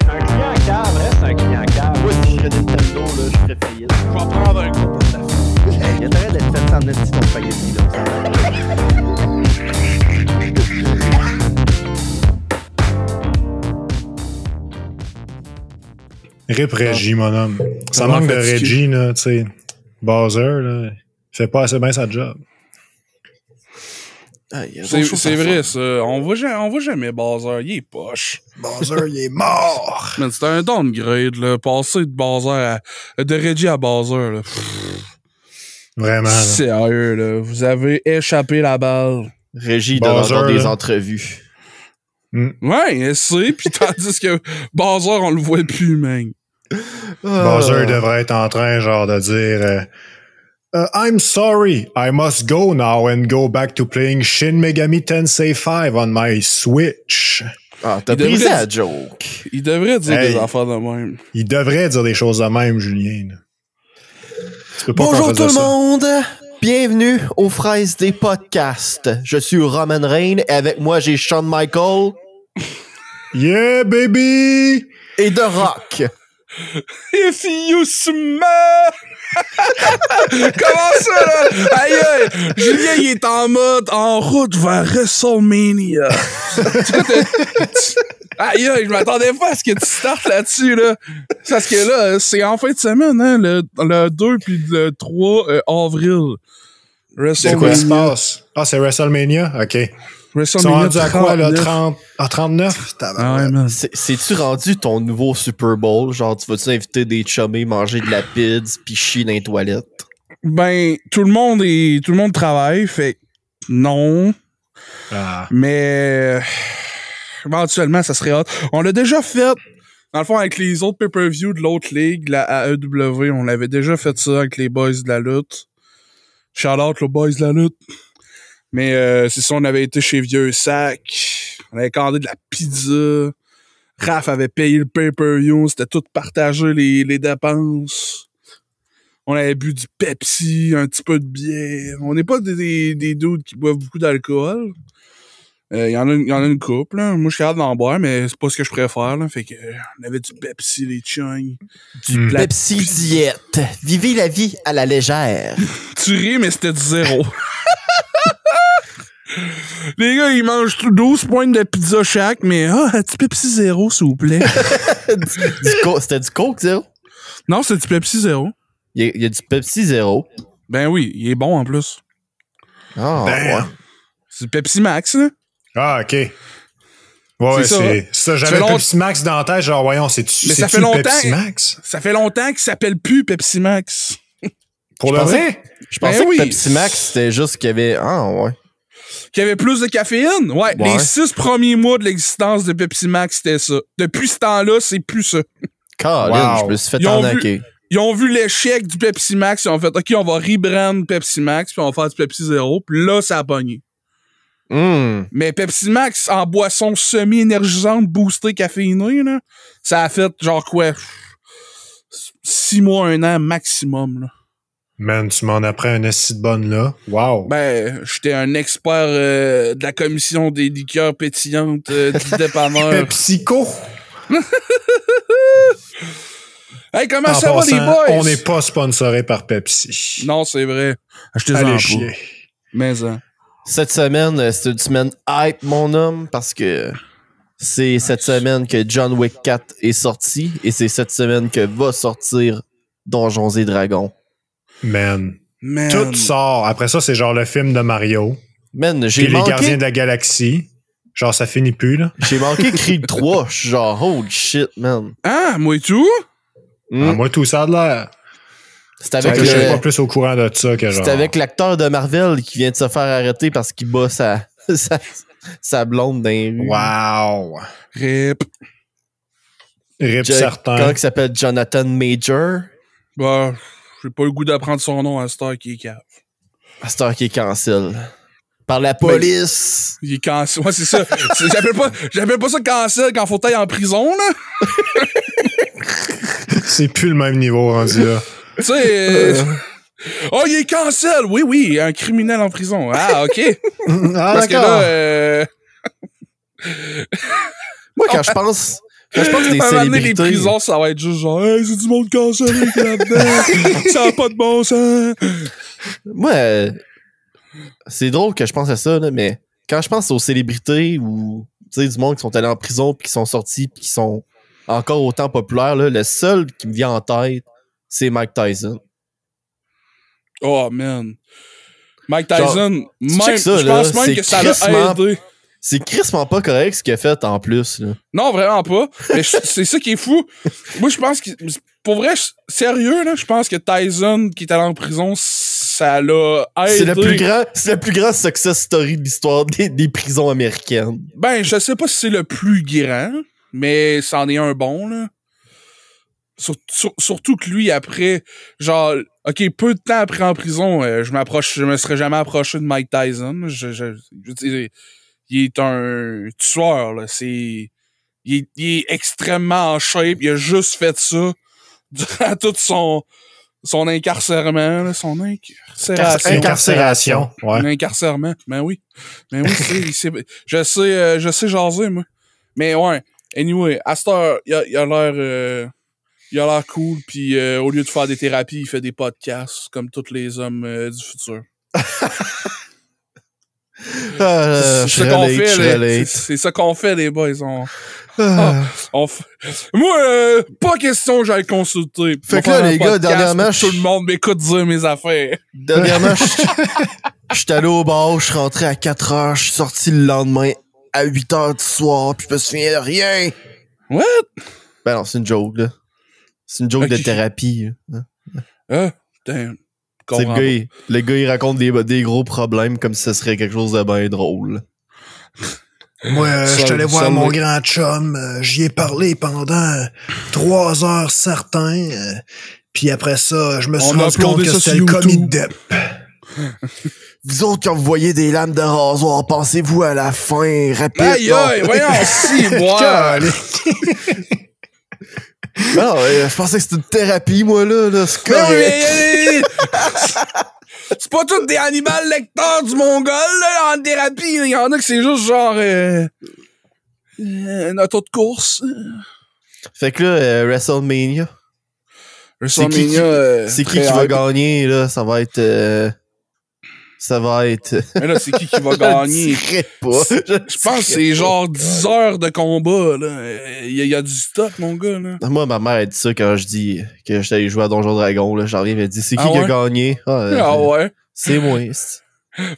Un client cave reste un client cave. Moi, si je serais Nintendo, là, je ferais faillite. Je vais prendre un coup pour ta fille. Il y a intérêt d'être fait sans net ton spaghetti, là. Rip Reggie, mon homme. Ça Comment manque de fatigué. Reggie, là, tu sais. Bowser, là. Il fait pas assez bien sa job. Ah, il y a C'est d'autres choses à vrai, faire. ça. On voit jamais Bowser. Il est poche. Bowser, il est mort! Man, c'était un downgrade, là. Passer de Bowser de Reggie à Bowser, là. Vraiment, là. Sérieux, là. Vous avez échappé la balle. Régie donne Bowser, encore des là. entrevues. Ouais, c'est. Puis tandis que Bowser, on le voit plus, man. Bowser devrait être en train, genre, de dire I'm sorry, I must go now and go back to playing Shin Megami Tensei 5 on my Switch. Ah, t'as Il brisé devrait- la joke. Il devrait dire Hey. des affaires de même. Il devrait dire des choses de même, Julien. là. Tu peux pas Bonjour qu'on tout fasse le ça. monde! Bienvenue aux Fraises des podcasts. Je suis Roman Reigns et avec moi j'ai Shawn Michael Yeah, baby! et The Rock. If you smell! Comment ça, là? Aïe, aïe! Julien, il est en mode en route vers WrestleMania. Aïe, aïe, je m'attendais pas à ce que tu startes là-dessus, là. Parce que là, c'est en fin de semaine, hein, le 2 puis le 3 avril. C'est quoi qui se WrestleMania. passe? Ah, c'est WrestleMania? OK. Ils sont WrestleMania rendus à quoi, là? 39. 30... Ah, 39? Ah ouais, man. C'est-tu rendu ton nouveau Super Bowl? Genre, tu vas-tu inviter des chummés, manger de la pizza, pis chier dans les toilettes? Ben, tout le monde travaille, fait que non. Ah. Mais éventuellement, ça serait hot. On l'a déjà fait, dans le fond, avec les autres pay-per-view de l'autre ligue, la AEW, on l'avait déjà fait ça avec les boys de la lutte. Shout out les boys de la lutte. Mais c'est ça, on avait été chez Vieux Sac. On avait commandé de la pizza. Raph avait payé le pay-per-view. C'était tout partagé les dépenses. On avait bu du Pepsi, un petit peu de bière. On n'est pas des dudes qui boivent beaucoup d'alcool. Il y en a une couple, là. Moi, je suis capable d'en boire, mais c'est pas ce que je préfère, là. Fait que, on avait du Pepsi, les chung. Mm. La Pepsi Diète. Vivez la vie à la légère. Tu ris, mais c'était du zéro. Les gars, ils mangent 12 points de pizza chaque, mais un petit Pepsi zéro, s'il vous plaît. C'était du Coke, zéro? Non, c'est du Pepsi zéro. Il y a du Pepsi zéro. Ben oui, il est bon en plus. Ah, Damn. ouais. C'est du Pepsi Max, là. Ah, OK. Ouais, C'est ça. c'est ça. Ça J'avais fait le long- Pepsi Max dans la tête, genre, voyons, c'est-tu Mais ça fait le longtemps- Pepsi Max? Ça fait longtemps qu'il s'appelle plus Pepsi Max. Pour le vrai? Je pensais Ben que oui. Pepsi Max, c'était juste qu'il y avait... Ah, ouais. Qu'il y avait plus de caféine. Ouais, Ouais. les 6 premiers mois de l'existence de Pepsi Max, c'était ça. Depuis ce temps-là, c'est plus ça. Colin, Wow. je me suis fait Ils ont arnaquer. Ils ont vu l'échec du Pepsi Max, ils ont fait, OK, on va rebrand Pepsi Max, puis on va faire du Pepsi Zero, puis là, ça a pogné. Mais Pepsi Max, en boisson semi-énergisante, boostée, caféinée, là, ça a fait, genre quoi, 6 mois, 1 an maximum, là. Man, tu m'en apprends un esti de bonne, là. Wow. Ben, j'étais un expert de la commission des liqueurs pétillantes du dépanneur. PepsiCo. Hey, comment En ça va, les passant, boys? on n'est pas sponsoré par Pepsi. Non, c'est vrai. Achetez-en Allez pas. chier. Mais, hein. Cette semaine, c'est une semaine hype, mon homme, parce que c'est cette semaine que John Wick 4 est sorti et c'est cette semaine que va sortir Donjons et Dragons. Man. Man. Tout sort. Après ça, c'est genre le film de Mario. Man, Puis j'ai les Gardiens manqué, de la Galaxie. Genre, ça finit plus, là. j'ai manqué Creed 3. Je suis genre, holy shit, man. Ah, moi et tout? Hmm. Ah, moi, tout ça a de l'air. C'est C'est avec, que je suis pas le, plus au courant de ça que genre. c'est avec l'acteur de Marvel qui vient de se faire arrêter parce qu'il bat sa blonde dans les rues. Wow. Rip. Rip Comment certain. il s'appelle? Jonathan Major. Bah, j'ai pas le goût d'apprendre son nom à Star qui est cave. Pasteur qui est cancel. Par la police. Il est cancel. Ouais, c'est ça. J'appelle pas ça cancel quand faut aller en prison, là. C'est plus le même niveau rendu là. Tu sais, oh, il est cancel! Oui, oui, un criminel en prison. Ah, OK. Ah, Parce que d'accord. là, Moi, quand je pense Quand je pense que des À un moment donné, les célébrités... prisons, ça va être juste genre, hey, c'est du monde cancellé qui est là-dedans. Ça n'a pas de bon sens. Moi, c'est drôle que je pense à ça, là, mais quand je pense aux célébrités ou du monde qui sont allés en prison puis qui sont sortis puis qui sont encore autant populaires, là, le seul qui me vient en tête, c'est Mike Tyson. Oh, man. Mike Tyson, tu check ça, je là, pense même c'est que ça l'a crissement- aidé. C'est crissement pas correct ce qu'il a fait en plus. Là. Non, vraiment pas. Mais c'est ça qui est fou. Moi, je pense que, pour vrai, sérieux, là, je pense que Tyson, qui est allé en prison, ça l'a aidé. C'est le plus grand success story de l'histoire des prisons américaines. Ben, je sais pas si c'est le plus grand, mais c'en est un bon, là. Surtout que lui, après, genre, OK, peu de temps après en prison, je me serais jamais approché de Mike Tyson. Je veux dire, il est un tueur, là. Il est extrêmement en shape. Il a juste fait ça durant tout son incarcèrement, là, son Incarcération. Ouais. Incarcèrement. Ben oui. Je sais jaser, moi. Mais ouais. Anyway, à cette heure, il a l'air cool, puis au lieu de faire des thérapies, il fait des podcasts, comme tous les hommes du futur. C'est ça qu'on fait, c'est ça qu'on fait, les boys. Moi, pas question que j'aille consulter. Fait que là, les gars, dernièrement, tout le monde m'écoute dire mes affaires. Dernièrement, je suis allé au bar, je suis rentré à 4 heures, je suis sorti le lendemain à 8 heures du soir, puis je me souviens de rien. What? Ben non, c'est une joke, là. C'est une joke Ok. de thérapie. Hein. Damn. Le gars, il raconte des gros problèmes comme si ce serait quelque chose de bien drôle. Moi, je suis allé voir mon grand chum. J'y ai parlé pendant 3 heures certains. Puis après ça, je me suis rendu compte que c'était le commis de Depp. Vous autres, quand vous voyez des lames de rasoir, pensez-vous à la fin rapide? Aïe, aïe, voyons, si, moi. Non, je pensais que c'était une thérapie, moi, là. C'est correct. C'est pas tous des animaux lecteurs du Mongol, là, en thérapie. Il y en a que c'est juste genre une auto de course. Fait que là, WrestleMania. WrestleMania, C'est qui va gagner, là? Ça va être... Mais là, c'est qui va gagner? Je dirais pas. Je pense que c'est genre 10 heures de combat, là. Il y a du stock, mon gars, là. Moi, ma mère, elle dit ça quand je dis que j'étais allé jouer à Donjon Dragon, là. J'arrive, elle dit, c'est qui qui a gagné? Ah ouais? C'est moi.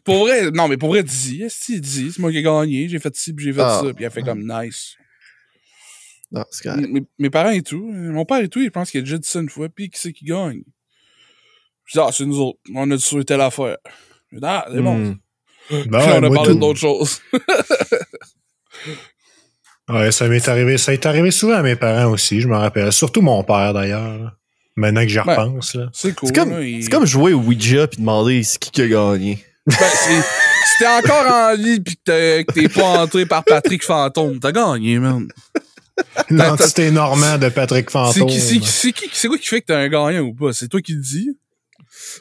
Pour vrai, non, mais pour vrai, dis, c'est moi qui ai gagné, j'ai fait ci, puis j'ai fait ça, puis elle fait comme nice. Non, c'est correct. Mes parents et tout, mon père et tout, il pense qu'il a déjà dit ça une fois, puis qui c'est qui gagne? Je dis, c'est nous autres, on a dû telle affaire. Je dis, c'est bon. Puis on a parlé d'autres choses. Ouais, ça est arrivé souvent à mes parents aussi, je me rappelle. Surtout mon père, d'ailleurs. Maintenant que j'y repense, là. C'est cool. C'est comme jouer au Ouija puis demander c'est qui a gagné. Ben, si t'es encore en vie pis que t'es pas entré par Patrick Fantôme, t'as gagné, man. L'entité Normand de Patrick Fantôme. C'est quoi qui fait que t'es un gagnant ou pas? C'est toi qui le dis?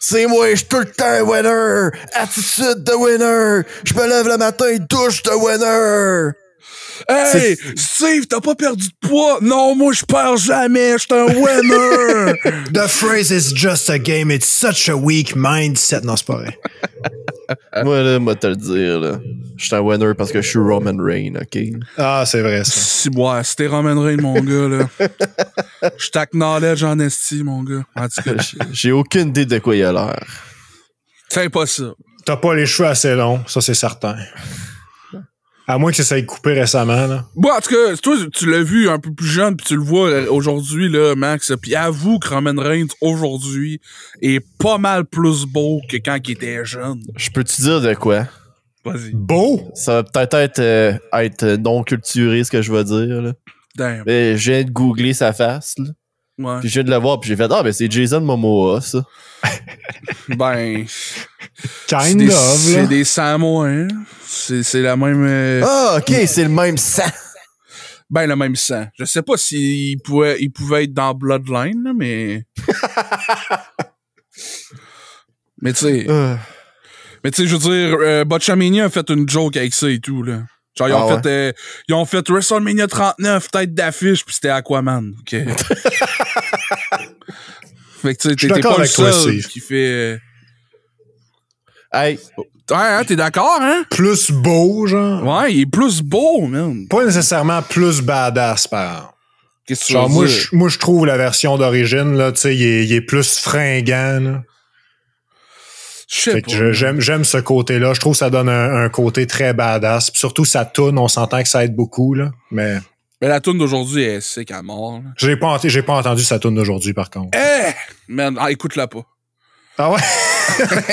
C'est moi, je suis tout le temps un winner! Attitude de winner! Je me lève le matin, douche de winner! Hey, Steve, t'as pas perdu de poids? Non, moi, je perds jamais, je suis un winner! The phrase is just a game, it's such a weak mindset. Non, c'est pas vrai. Moi, là, moi, te le dire, là. Je suis un winner parce que je suis Roman Reigns, OK? Ah, c'est vrai, ça. Si, ouais, c'était Roman Reigns, mon gars, là. Je t'acknowledge en esti, mon gars. En tout cas, j'ai aucune idée de quoi il a l'air. c'est impossible. T'as pas les cheveux assez longs, ça, c'est certain. À moins que ça ait coupé récemment, là. Bon, en tout cas, toi, tu l'as vu un peu plus jeune, puis tu le vois aujourd'hui, là, Max. Puis avoue que Roman Reigns, aujourd'hui, est pas mal plus beau que quand il était jeune. Je peux te dire de quoi? Vas-y. Beau? Ça va peut-être être non culturé, ce que je vais dire, là. Damn. Mais je viens de googler sa face, là. Ouais. Puis je viens de le voir, puis j'ai fait, ben c'est Jason Momoa, ça. Ben... Kind of, c'est là. des Samoans. C'est la même... Ah, OK, c'est le même sang. Ben, le même sang. Je sais pas s'il pouvait être dans Bloodline, là, mais... mais tu sais... Mais tu sais, je veux dire, Botchamania a fait une joke avec ça et tout, là. Genre, ils ont fait WrestleMania 39, tête d'affiche, pis c'était Aquaman. OK. Fait que tu sais, t'es pas le seul qui fait... Hey. Ouais, hein, t'es d'accord, hein? Plus beau, genre. Ouais, il est plus beau, man. Pas nécessairement plus badass, par exemple. Qu'est-ce que tu Genre, veux dire? moi, je trouve la version d'origine, là, tu sais, il est plus fringant, là. Je sais pas. J'aime ce côté-là. Je trouve que ça donne un côté très badass. Puis surtout, sa toune, on s'entend que ça aide beaucoup, là. Mais la toune d'aujourd'hui est sick à mort, là. j'ai pas entendu sa toune d'aujourd'hui, par contre. Man, écoute-la pas. Ah ouais?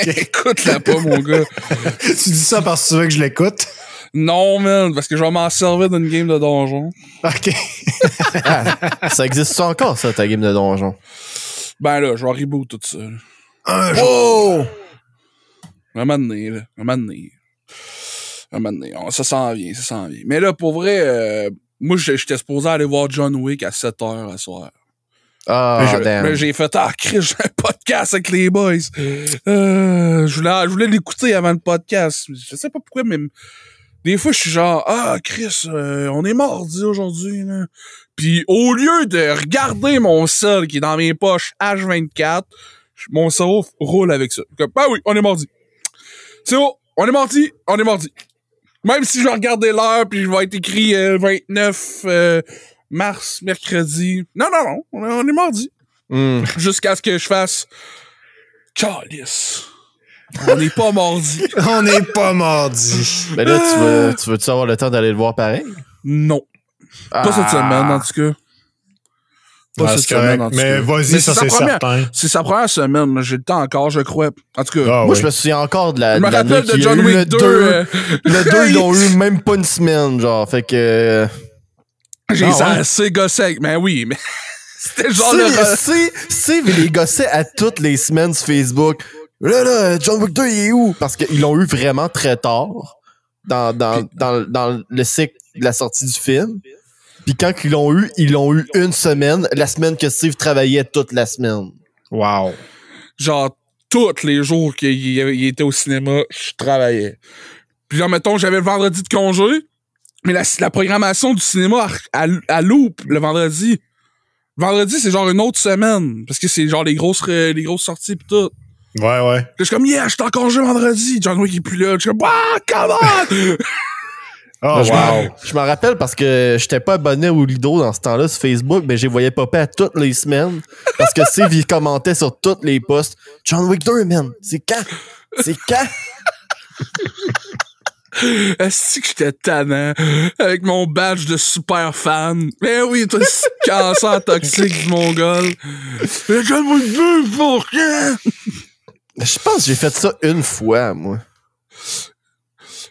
Écoute-la pas, mon gars. Tu dis ça parce que tu veux que je l'écoute? Non, man, parce que je vais m'en servir d'une game de donjon. OK. Ça existe encore, ça, ta game de donjon? Ben là, je vais reboot tout ça. Oh! Un moment donné, là. Ça s'en vient. Mais là, pour vrai, moi, j'étais supposé aller voir John Wick à 7h à soir. Ah, mais j'ai fait, Chris, j'ai un podcast avec les boys. Je voulais l'écouter avant le podcast. Je sais pas pourquoi, mais des fois, je suis genre, Chris, on est mardi aujourd'hui, là. Puis au lieu de regarder mon sel qui est dans mes poches H24, mon cerveau roule avec ça. Comme, oui, on est mardi. C'est bon, on est mardi. Même si je vais regarder l'heure, puis je vais être écrit 29 mars, mercredi. Non, on est mardi. Jusqu'à ce que je fasse calice. On n'est pas mardi. On n'est pas mardi. Mais là, tu veux-tu avoir le temps d'aller le voir pareil? Non. Pas cette semaine, en tout cas. Pas cette semaine, en tout cas. Mais vas-y, ça c'est certain. C'est sa première semaine. J'ai le temps encore, je crois. En tout cas. Moi, je me souviens encore de la. Je me rappelle de John Wick 2. Le 2, ils l'ont eu même pas une semaine, genre. Fait que. J'ai ça assez gossé. Mais oui, mais. C'était genre mais les gossés à toutes les semaines sur Facebook. Là, John Wick 2, il est où? Parce qu'ils l'ont eu vraiment très tard dans le cycle de la sortie du film. Puis quand ils l'ont eu une semaine, la semaine que Steve travaillait toute la semaine. Wow. Genre, tous les jours qu'il était au cinéma, je travaillais. Puis genre, mettons, j'avais le vendredi de congé, mais la programmation du cinéma à loupe le vendredi. Vendredi, c'est genre une autre semaine. Parce que c'est genre les grosses sorties pis tout. Ouais. Puis je suis comme, je suis en congé vendredi. John Wick est plus là. Je suis comme, come on! Oh, wow. Je m'en rappelle parce que j'étais pas abonné au Lido dans ce temps-là sur Facebook, mais j'ai voyais popper à toutes les semaines. Parce que Steve, il commentait sur tous les posts. John Wick 2, man. C'est quand? Est-ce que j'étais tannant avec mon badge de super fan? Ben oui, toi, ce cancer toxique du mongol. Mais John Wick 2, pour quand? Je pense que j'ai fait ça une fois, moi.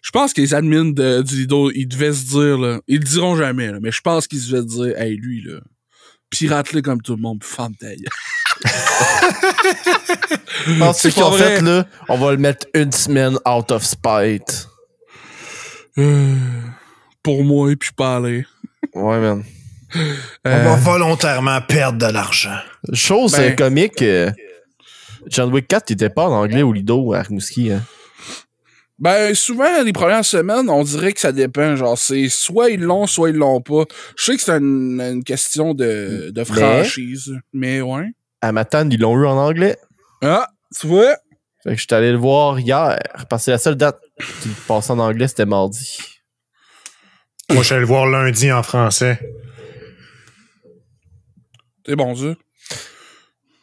Je pense que les admins du Lido, ils devaient se dire, là, ils le diront jamais, là, mais je pense qu'ils devaient se dire, hey, lui, là, pirate-le comme tout le monde, pis ferme ta gueule. C'est qu'ils ont fait, là, on va le mettre une semaine out of spite. Pour moi, et puis parler. Ouais, man. On va volontairement perdre de l'argent. Chose comique, John Wick 4, t'étais pas en anglais au Lido à Rimouski, hein? Ben, souvent, les premières semaines, on dirait que ça dépend. Genre, c'est soit ils l'ont, soit ils l'ont pas. Je sais que c'est une question de franchise, mais ouais. À Matane, ils l'ont eu en anglais. Ah, tu vois? Fait que j'étais allé le voir hier, parce que la seule date qui passait en anglais, c'était mardi. Moi, je suis allé le voir lundi en français. C'est bon, ça.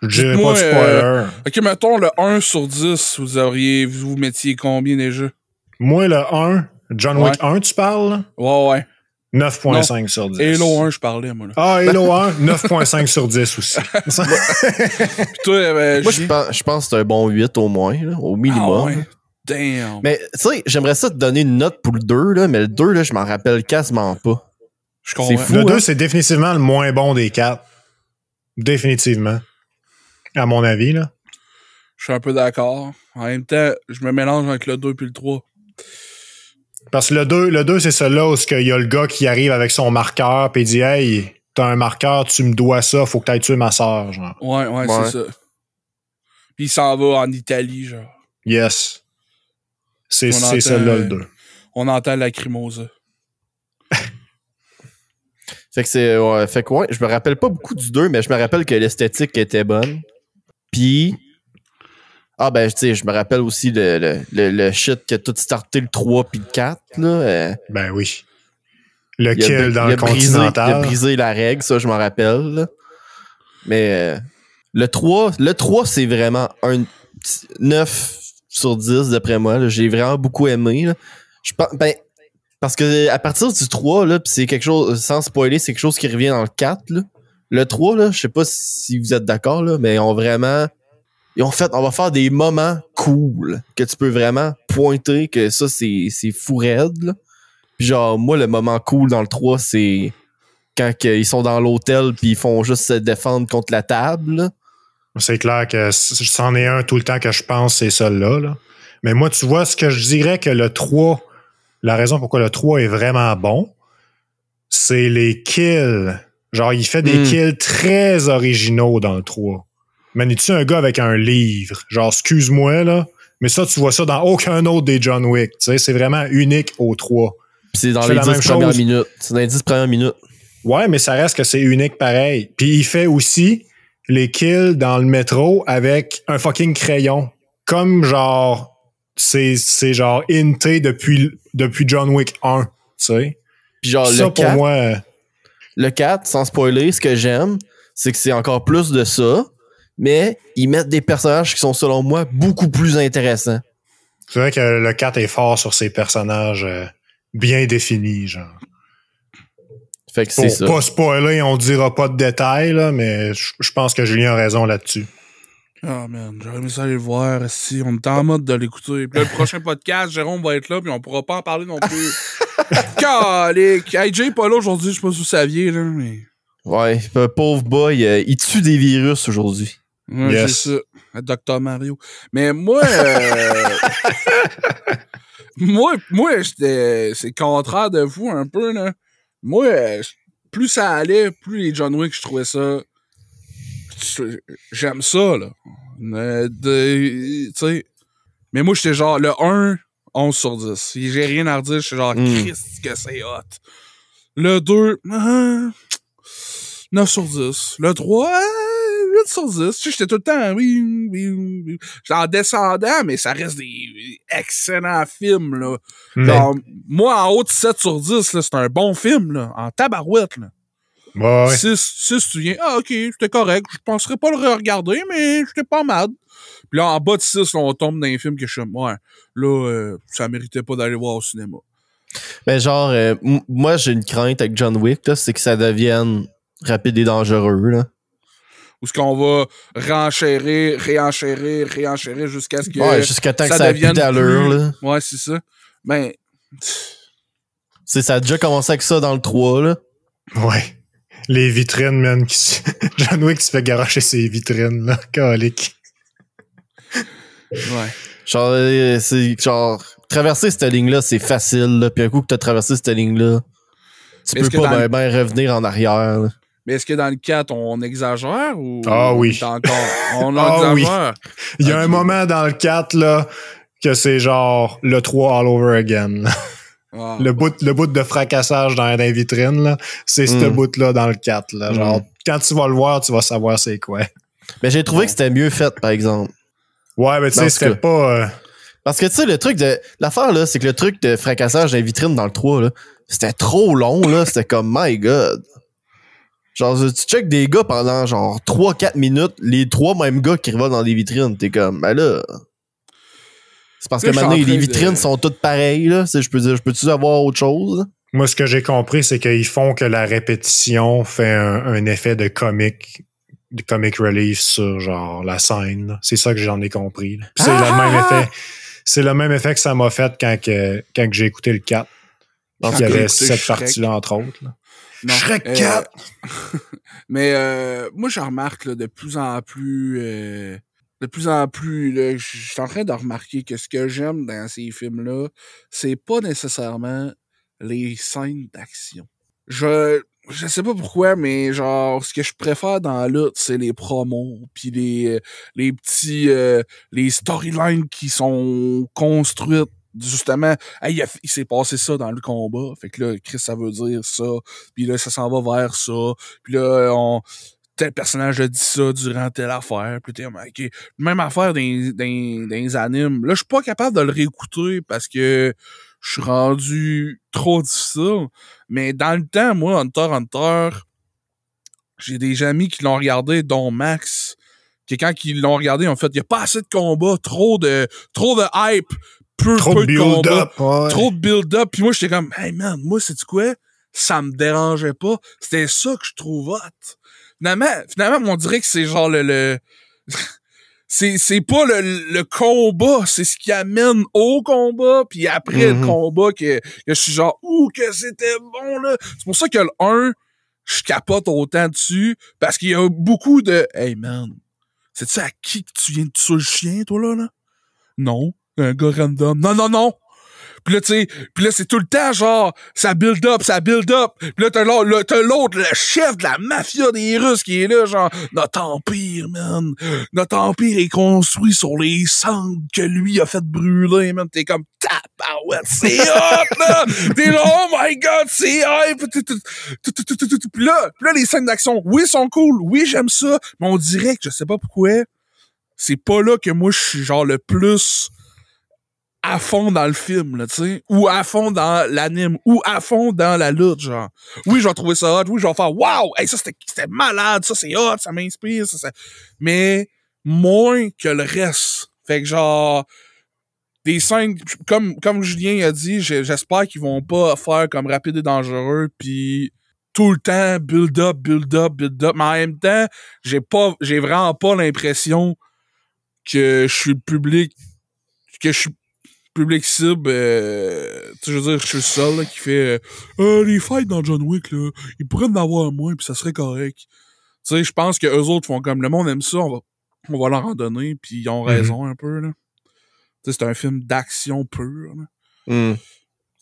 Je dirais pas de spoiler. Ok, mettons le 1 sur 10, vous mettiez combien déjà? Moi, le 1, John Wick 1, tu parles? Là? Ouais. 9.5 sur 10. Halo 1, je parlais, moi. Là. Ah, Halo 1, 9.5 sur 10 aussi. Puis toi, moi, je pense que c'est un bon 8 au moins, là, au minimum. Ah ouais. Damn. Mais, tu sais, j'aimerais ça te donner une note pour le 2, là, mais le 2, là, je m'en rappelle quasiment pas. Je comprends. C'est fou, le 2, hein? c'est définitivement le moins bon des 4. Définitivement. À mon avis, là. Je suis un peu d'accord. En même temps, je me mélange avec le 2 puis le 3. Parce que le 2 c'est celui-là où il y a le gars qui arrive avec son marqueur pis il dit « Hey, t'as un marqueur, tu me dois ça, faut que t'ailles tuer ma sœur. » genre. Ouais, c'est ça. Puis il s'en va en Italie, genre. Yes. C'est celui-là, le 2. On entend la Lacrimosa. Fait que c'est. Ouais, fait que ouais, je me rappelle pas beaucoup du 2, mais je me rappelle que l'esthétique était bonne. Puis. Ah ben, tu sais, je me rappelle aussi le shit qui a tout starté le 3 puis le 4, là. Ben oui. Le kill dans le Continental. Il a brisé la règle, ça, je m'en rappelle, là. Mais le 3, c'est vraiment un 9 sur 10, d'après moi. Là. J'ai vraiment beaucoup aimé. Là. Parce que à partir du 3, là, pis c'est quelque chose, sans spoiler, c'est quelque chose qui revient dans le 4. Là. Le 3, là, je sais pas si vous êtes d'accord, là, mais on va faire des moments cool que tu peux vraiment pointer que ça, c'est fou raide. Là. Puis genre, moi, le moment cool dans le 3, c'est quand ils sont dans l'hôtel puis ils font juste se défendre contre la table. Là. C'est clair que c'en est un tout le temps que je pense, c'est celui-là. Là. Mais moi, tu vois, ce que je dirais que le 3, la raison pourquoi le 3 est vraiment bon, c'est les kills. Genre, il fait des kills très originaux dans le 3. Man, es-tu un gars avec un livre? Genre, excuse-moi, là, mais ça, tu vois ça dans aucun autre des John Wick. Tu sais, c'est vraiment unique au 3. Pis c'est dans les 10 premières minutes. C'est dans les 10 premières minutes. Ouais, mais ça reste que c'est unique pareil. Puis il fait aussi les kills dans le métro avec un fucking crayon. Comme genre, c'est genre hinté depuis John Wick 1, tu sais. Puis genre, ça, pour moi... Le 4, sans spoiler, ce que j'aime, c'est que c'est encore plus de ça, mais ils mettent des personnages qui sont, selon moi, beaucoup plus intéressants. C'est vrai que le 4 est fort sur ses personnages bien définis, genre. Fait que c'est ça. Pour pas spoiler, on dira pas de détails, là, mais je pense que Julien a raison là-dessus. Ah, man, j'aurais aimé ça aller le voir. Si on est en mode de l'écouter. Puis là, le prochain podcast, Jérôme va être là, puis on pourra pas en parler non plus. Calique! Hey, Jay est pas là aujourd'hui, je sais pas si vous saviez, là, mais... Ouais, pauvre boy, il tue des virus aujourd'hui. Ouais, yes. C'est ça. Dr. Mario. Mais moi... moi, c'est le contraire de vous, un peu, là. Moi, plus ça allait, plus les John Wick, je trouvais ça... J'aime ça, là. Tu sais... Mais moi, j'étais genre, le 1, 11 sur 10. J'ai rien à redire, j'étais genre, Christ, que c'est hot. Le 2, 9 sur 10. Le 3, 8 sur 10. Tu sais, j'étais tout le temps, oui. J'étais en descendant, mais ça reste des excellents films, là. Genre, moi, en haut de 7 sur 10, là, c'est un bon film, là. En tabarouette, là. Ouais. 6, tu viens, ok, c'était correct. Je penserais pas le re-regarder, mais j'étais pas mad. Puis là, en bas de 6, là, on tombe dans un film que je suis ouais, là, ça méritait pas d'aller voir au cinéma. Mais genre, moi, j'ai une crainte avec John Wick, là, c'est que ça devienne rapide et dangereux, là. Ou est-ce qu'on va réenchérir jusqu'à ce que jusqu'à temps que ça devienne d'allure, là. Ouais, c'est ça. Ben... Ça a déjà commencé avec ça dans le 3, là. Ouais. Les vitrines, man. John Wick se fait garocher ses vitrines, là. Calique. Ouais. Genre, c'est genre, traverser cette ligne-là, c'est facile, là. Puis un coup que t'as traversé cette ligne-là, tu peux pas ben revenir en arrière, là. Mais est-ce que dans le 4, on exagère ou... Ah oui. On exagère? Oui. Il y a un moment dans le 4, là, que c'est genre le 3 all over again. Ah, le bout de fracassage dans les vitrines, là, c'est ce bout-là dans le 4. Là. Genre, quand tu vas le voir, tu vas savoir c'est quoi. Mais j'ai trouvé que c'était mieux fait, par exemple. Ouais, mais tu sais, c'était pas... Parce que tu sais, le truc de... L'affaire, là, c'est que le truc de fracassage dans les vitrines dans le 3, là, c'était trop long, là. C'était comme, my God. Genre, tu checkes des gars pendant, genre, 3-4 minutes, les 3 mêmes gars qui revolent dans des vitrines. T'es comme, ben là... C'est parce que maintenant, les vitrines sont toutes pareilles, là. Je peux-tu avoir autre chose? Là? Moi, ce que j'ai compris, c'est qu'ils font que la répétition fait un effet de comic relief sur, genre, la scène. C'est ça que j'en ai compris. Puis c'est le même effet. C'est le même effet que ça m'a fait quand j'ai écouté le 4. Donc, il y avait cette partie-là, entre autres. Là. Non, Shrek 4! Mais moi, je remarque là, de plus en plus, là, je suis en train de remarquer que ce que j'aime dans ces films-là, c'est pas nécessairement les scènes d'action. Je sais pas pourquoi, mais genre, ce que je préfère dans la lutte, c'est les promos, puis les petits, les storylines qui sont construites justement, hey, il s'est passé ça dans le combat. Fait que là, Chris, ça veut dire ça. Puis là, ça s'en va vers ça. Puis là, tel personnage a dit ça durant telle affaire. Puis t'es OK. Même affaire dans les animes. Là, je suis pas capable de le réécouter parce que je suis rendu trop difficile. Mais dans le temps, moi, Hunter x Hunter, j'ai des amis qui l'ont regardé, dont Max. Que quand ils l'ont regardé, en fait, il y a pas assez de combats, trop de hype. Trop de build-up. Ouais. Trop de build-up. Puis moi, j'étais comme, hey man, moi, sais-tu quoi? Ça me dérangeait pas. C'était ça que je trouve hot. Finalement, on dirait que c'est genre c'est pas le combat, c'est ce qui amène au combat, puis après le combat que je suis genre, que c'était bon, là. C'est pour ça que le 1, je capote autant dessus, parce qu'il y a beaucoup de, hey man, sais-tu à qui que tu viens de tuer le chien, toi, là? Non. Un gars random. Non. Puis là, tu sais, c'est tout le temps, genre, ça build up. Puis là, t'as l'autre, le chef de la mafia des Russes qui est là, genre, notre empire, man. Notre empire est construit sur les cendres que lui a fait brûler, man. T'es comme, tabarouette, c'est hot, là! T'es là, oh my god, c'est hype! Puis là, les scènes d'action, oui, sont cool, oui, j'aime ça, mais on dirait que je sais pas pourquoi, c'est pas là que moi, je suis genre le plus à fond dans le film, là, tu sais, ou à fond dans l'anime, ou à fond dans la lutte, genre. Oui, je vais trouver ça hot, oui, je vais faire, wow, hey, ça, c'était malade, ça, c'est hot, ça m'inspire, ça, mais moins que le reste. Fait que, genre, des scènes, comme Julien a dit, j'espère qu'ils vont pas faire comme Rapide et Dangereux, puis tout le temps, build up, mais en même temps, j'ai vraiment pas l'impression que je suis public cible, je veux dire, je suis le seul là, qui fait les fights dans John Wick, là, ils pourraient en avoir moins, puis ça serait correct. Tu sais, je pense que eux autres font comme le monde aime ça, on va leur en donner, puis ils ont raison un peu, là. Tu sais, c'est un film d'action pure, là.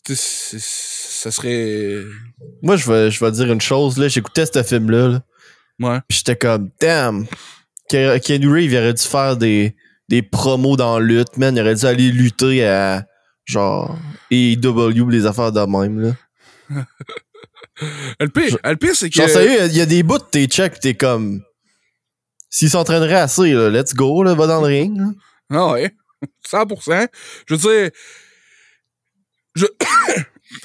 Tu sais, ça serait... Moi, je vais dire une chose, là, j'écoutais ce film-là, là, ouais. Pis j'étais comme, damn, Keanu Reeves, il aurait dû faire des promos dans la lutte, man. Il aurait dû aller lutter à, genre, AEW, les affaires de même, là. Le pire, c'est que... Genre, sérieux, il y a des bouts de tes checks pis t'es comme... S'il s'entraînerait assez, là, let's go, là, va dans le ring, là. Ah ouais, 100%. Je veux dire...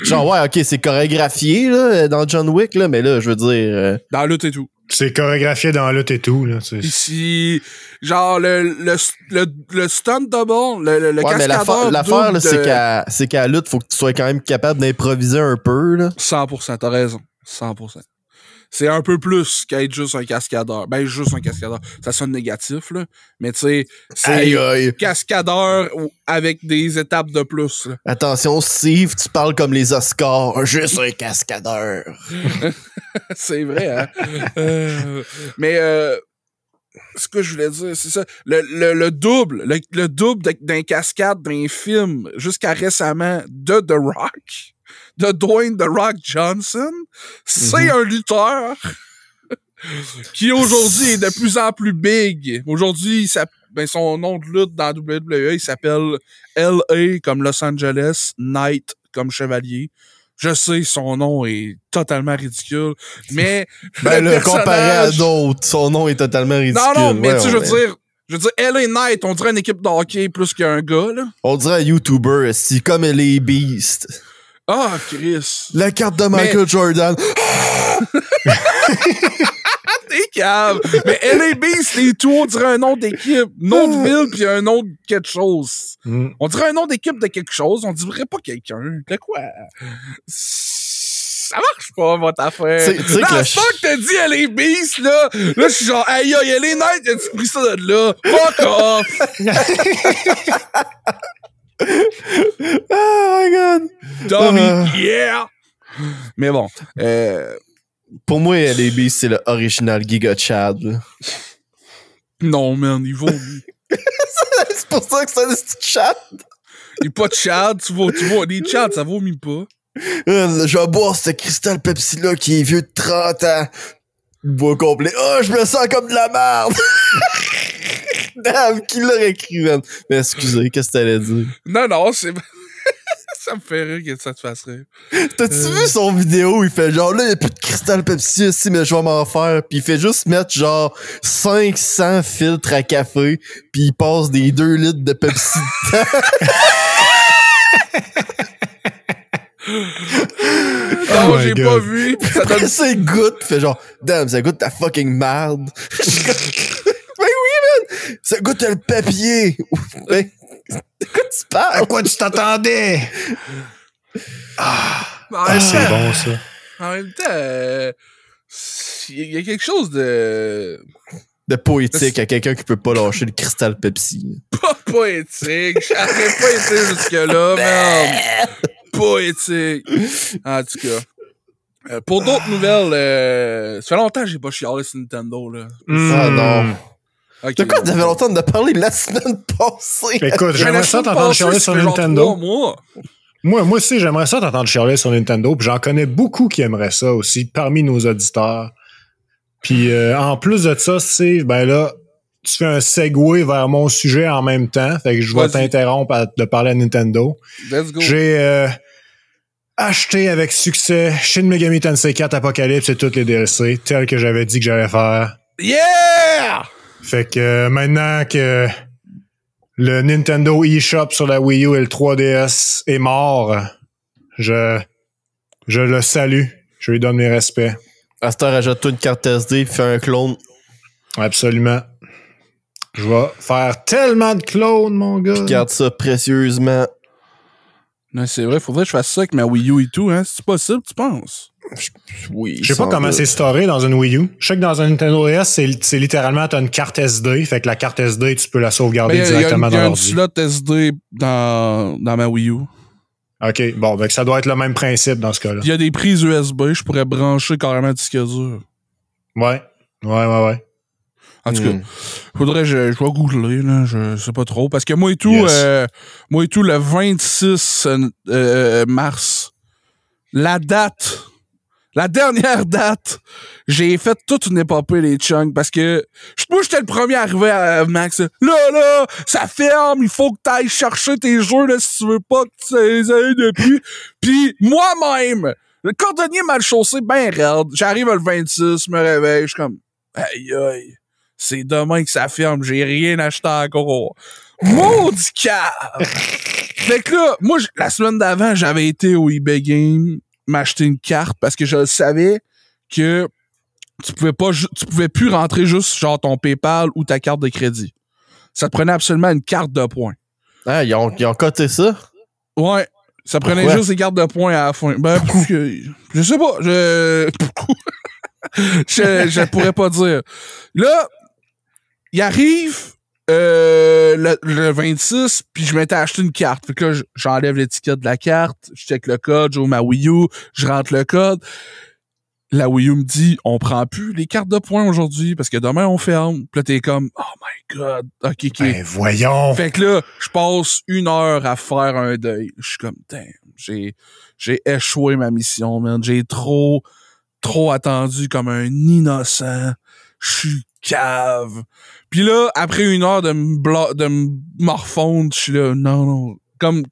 Genre, ouais, ok, c'est chorégraphié, là, dans John Wick, là, mais là, je veux dire... Dans la lutte et tout. C'est chorégraphié dans la lutte et tout, là. Ici, genre, le stunt double, le ouais, cascadeur... mais l'affaire, là, c'est qu'à la lutte, faut que tu sois quand même capable d'improviser un peu, là. 100%, t'as raison. 100%. C'est un peu plus qu'être juste un cascadeur. Ben, juste un cascadeur. Ça sonne négatif, là. Mais tu sais, c'est cascadeur avec des étapes de plus, là. Attention, Steve, tu parles comme les Oscars. Juste un cascadeur. C'est vrai, hein? Mais ce que je voulais dire, c'est ça. Le double d'un cascade d'un film jusqu'à récemment de The Rock, de Dwayne The Rock Johnson, c'est un lutteur qui aujourd'hui est de plus en plus big. Aujourd'hui, son nom de lutte dans WWE, il s'appelle LA comme Los Angeles, Knight comme chevalier. Je sais, son nom est totalement ridicule, mais le comparé à d'autres, son nom est totalement ridicule. Non, mais tu sais, je veux dire, LA Knight, on dirait une équipe de hockey plus qu'un gars, là. On dirait un YouTuber, c'est comme LA Beast. Ah, Chris. La carte de Michael Jordan. T'es calme. Mais LA Beast et tout, on dirait un nom d'équipe, nom de ville, puis un nom de quelque chose. On dirait un nom d'équipe de quelque chose, on dirait pas quelqu'un. De quoi? Ça marche pas, votre affaire. Là, c'est pas que t'as dit LA Beast, là. Là, je suis genre, aïe, LA Knight, as-tu pris ça de là? Fuck off! Oh my god! Dummy, yeah! Mais bon, pour moi, LA Beast, c'est le original Giga Chad, là. Non, man, il vomit. C'est pour ça que c'est un petit chat. Il est pas de Chad, tu vois, des Chad, ça vomit pas. Je vais boire ce cristal Pepsi-là qui est vieux de 30 ans. Bois complet. Oh, je me sens comme de la merde. Damn, qui l'aurait écrit, man? Mais excusez, qu'est-ce que t'allais dire? Non, c'est... Ça me fait rire que ça te fasse rire. T'as-tu vu son vidéo? Il fait genre, là, il n'y a plus de cristal Pepsi ici, mais je vais m'en faire. Puis il fait juste mettre genre 500 filtres à café, puis il passe des 2 litres de Pepsi dedans. Non, my j'ai God. pas vu. Ça donne Après ça, il goûte, pis fait genre, damn, ça goûte ta fucking merde. Ben oui, man! Ça goûte le papier! Ben, de quoi tu parles? À quoi tu t'attendais? C'est bon, ça. En même temps, il y a quelque chose de De poétique à quelqu'un qui peut pas lâcher le cristal Pepsi. pas poétique. J'aurais pas été jusque-là, merde. Poétique. En tout cas. Pour d'autres nouvelles, ça fait longtemps que j'ai pas chialé sur Nintendo, là. Ah non. Ok, De quoi bon. t'avais longtemps de parler la semaine passée? Écoute, Mais j'aimerais la ça semaine t'entendre passée, chialer ça sur fait genre 3 Nintendo. mois. Moi aussi, j'aimerais ça t'entendre chialer sur Nintendo, puis j'en connais beaucoup qui aimeraient ça aussi, parmi nos auditeurs. Puis en plus de ça, c'est, ben là, tu fais un segue vers mon sujet en même temps, fait que je vais Vas-y. t'interrompre de parler à Nintendo. Let's go. J'ai acheté avec succès Shin Megami Tensei 4 Apocalypse et toutes les DLC, tels que j'avais dit que j'allais faire. Yeah! Fait que maintenant que le Nintendo eShop sur la Wii U et le 3DS est mort, je le salue. Je lui donne mes respects. À cette heure, ajoute-toi une carte SD, fais un clone. Absolument. Je vais faire tellement de clones, mon gars. Garde ça précieusement. Non, c'est vrai, faudrait que je fasse ça avec ma Wii U et tout, hein. C'est possible, tu penses? Oui. Je sais pas sans comment doute. c'est storé dans une Wii U. Je sais que dans un Nintendo DS, c'est littéralement, t'as une carte SD. Fait que la carte SD, tu peux la sauvegarder Mais il y a directement une dans l'ordi. slot SD dans ma Wii U. OK, bon, ben ça doit être le même principe dans ce cas-là. Puis il y a des prises USB, je pourrais brancher carrément un disque dur. Ouais. En tout cas, faudrait je vais googler, là, je sais pas trop. Parce que moi et tout, Yes. le 26 mars, la dernière date, j'ai fait toute une épopée, les chunks, parce que moi, j'étais le premier arrivé à Max. Là, ça ferme, il faut que t'ailles chercher tes jeux, là, si tu veux pas que tu les aies depuis. Puis moi-même, le cordonnier mal chaussé, ben raide, j'arrive le 26, je me réveille, je suis comme, aïe, c'est demain que ça ferme, j'ai rien acheté encore. Maudit cave! Fait que là, moi, la semaine d'avant, j'avais été au eBay Game m'acheter une carte parce que je savais que tu pouvais plus rentrer juste genre ton PayPal ou ta carte de crédit. Ça te prenait absolument une carte de points. Ah, ils ont coté ça? Ouais. Ça prenait Pourquoi? juste des cartes de points à la fin. Ben, parce que, je sais pas. Je pourrais pas dire. Là, il arrive le 26, puis je m'étais acheté une carte. Fait que là, j'enlève l'étiquette de la carte, je check le code, j'ouvre ma Wii U, je rentre le code. La Wii U me dit, on prend plus les cartes de points aujourd'hui parce que demain on ferme. Puis là, t'es comme, oh my god, ok. Ben voyons. Fait que là, je passe 1 heure à faire un deuil. Je suis comme, damn, j'ai échoué ma mission, man. J'ai trop attendu comme un innocent. Je suis cave. Puis là, après 1 heure de me morfondre, je suis là, non. Comme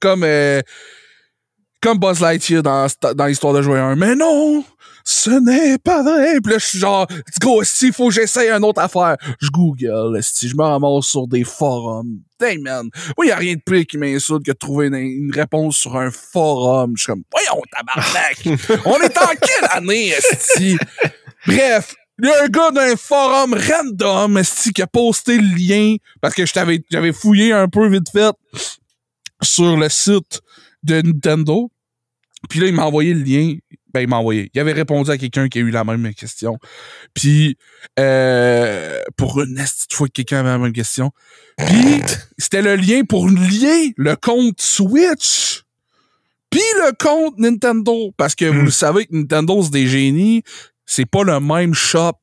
Buzz Lightyear dans l'histoire de jouer 1. Mais non! Ce n'est pas vrai! Puis là, je suis genre, gros, il faut que j'essaye une autre affaire. Je Google, je me ramasse sur des forums. Damn, man. Moi, y a rien de pire qui m'insulte que de trouver une réponse sur un forum. Je suis comme, voyons, tabarnak! On est en quelle année, esti? Bref. Il y a un gars d'un forum random, esti, qui a posté le lien, parce que j'avais fouillé un peu vite fait sur le site de Nintendo. Puis là, il m'a envoyé le lien. Ben, il avait répondu à quelqu'un qui a eu la même question. Puis, pour une petite fois que quelqu'un avait la même question. Puis, c'était le lien pour lier le compte Switch puis le compte Nintendo. Parce que vous le savez que Nintendo, c'est des génies. C'est pas le même shop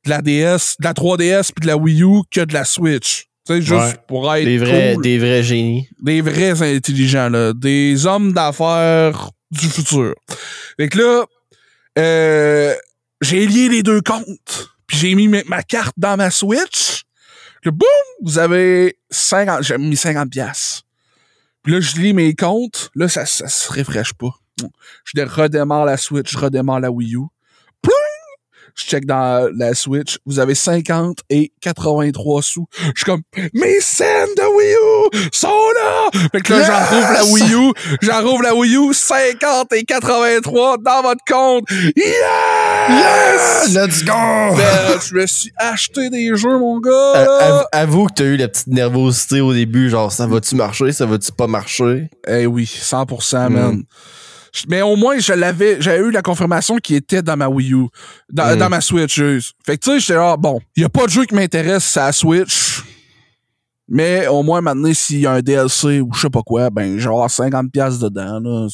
de la DS, de la 3DS puis de la Wii U que de la Switch. Tu sais, juste pour être cool. Des vrais génies. Des vrais intelligents, là. Des hommes d'affaires du futur. Fait que là, j'ai lié les deux comptes. Puis j'ai mis ma carte dans ma Switch. Puis boum! Vous avez 50... J'ai mis 50$. Puis là, je lis mes comptes. Là, ça se refresh pas. Je redémarre la Switch, je redémarre la Wii U. Pling! Je check dans la Switch. Vous avez 50 et 83 sous. Je suis comme, mes scènes de Wii U sont là! Fait que là, j'enrouvre la Wii U, 50 et 83 dans votre compte. Yes! Let's go! Ben, je me suis acheté des jeux, mon gars! Avoue que t'as eu la petite nervosité au début, genre, ça va-tu marcher, ça va-tu pas marcher? Eh oui, 100%, man. Mais au moins, j'avais eu la confirmation qui était dans ma Wii U, dans ma Switch. Fait que tu sais, j'étais là, bon, il y a pas de jeu qui m'intéresse à la Switch, mais au moins maintenant, s'il y a un DLC ou je sais pas quoi, ben genre 50$ dedans, là.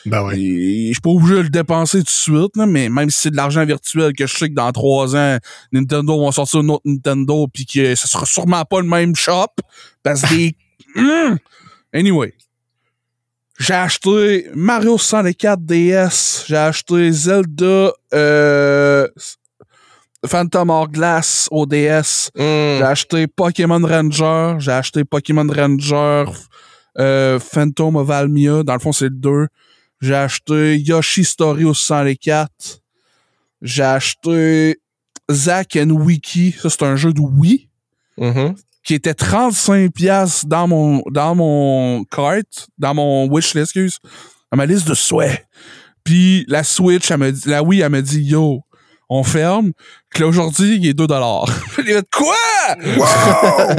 Ben oui. Et je suis pas obligé de le dépenser tout de suite, là, mais même si c'est de l'argent virtuel que je sais que dans 3 ans, Nintendo va sortir une autre Nintendo pis que ça sera sûrement pas le même shop, parce que Anyway. J'ai acheté Mario 64 DS. J'ai acheté Zelda Phantom Hourglass au DS. J'ai acheté Pokémon Ranger. J'ai acheté Pokémon Ranger Phantom of Almia. Dans le fond, c'est le 2. J'ai acheté Yoshi Story au 64. J'ai acheté Zack and Wiki. Ça, c'est un jeu de Wii. Qui était 35$ dans mon cart, dans mon wishlist, dans ma liste de souhaits. Puis la Switch, la Wii, elle m'a dit, yo, on ferme. Puis là, aujourd'hui, il est $2. J'ai dit, quoi? Wow!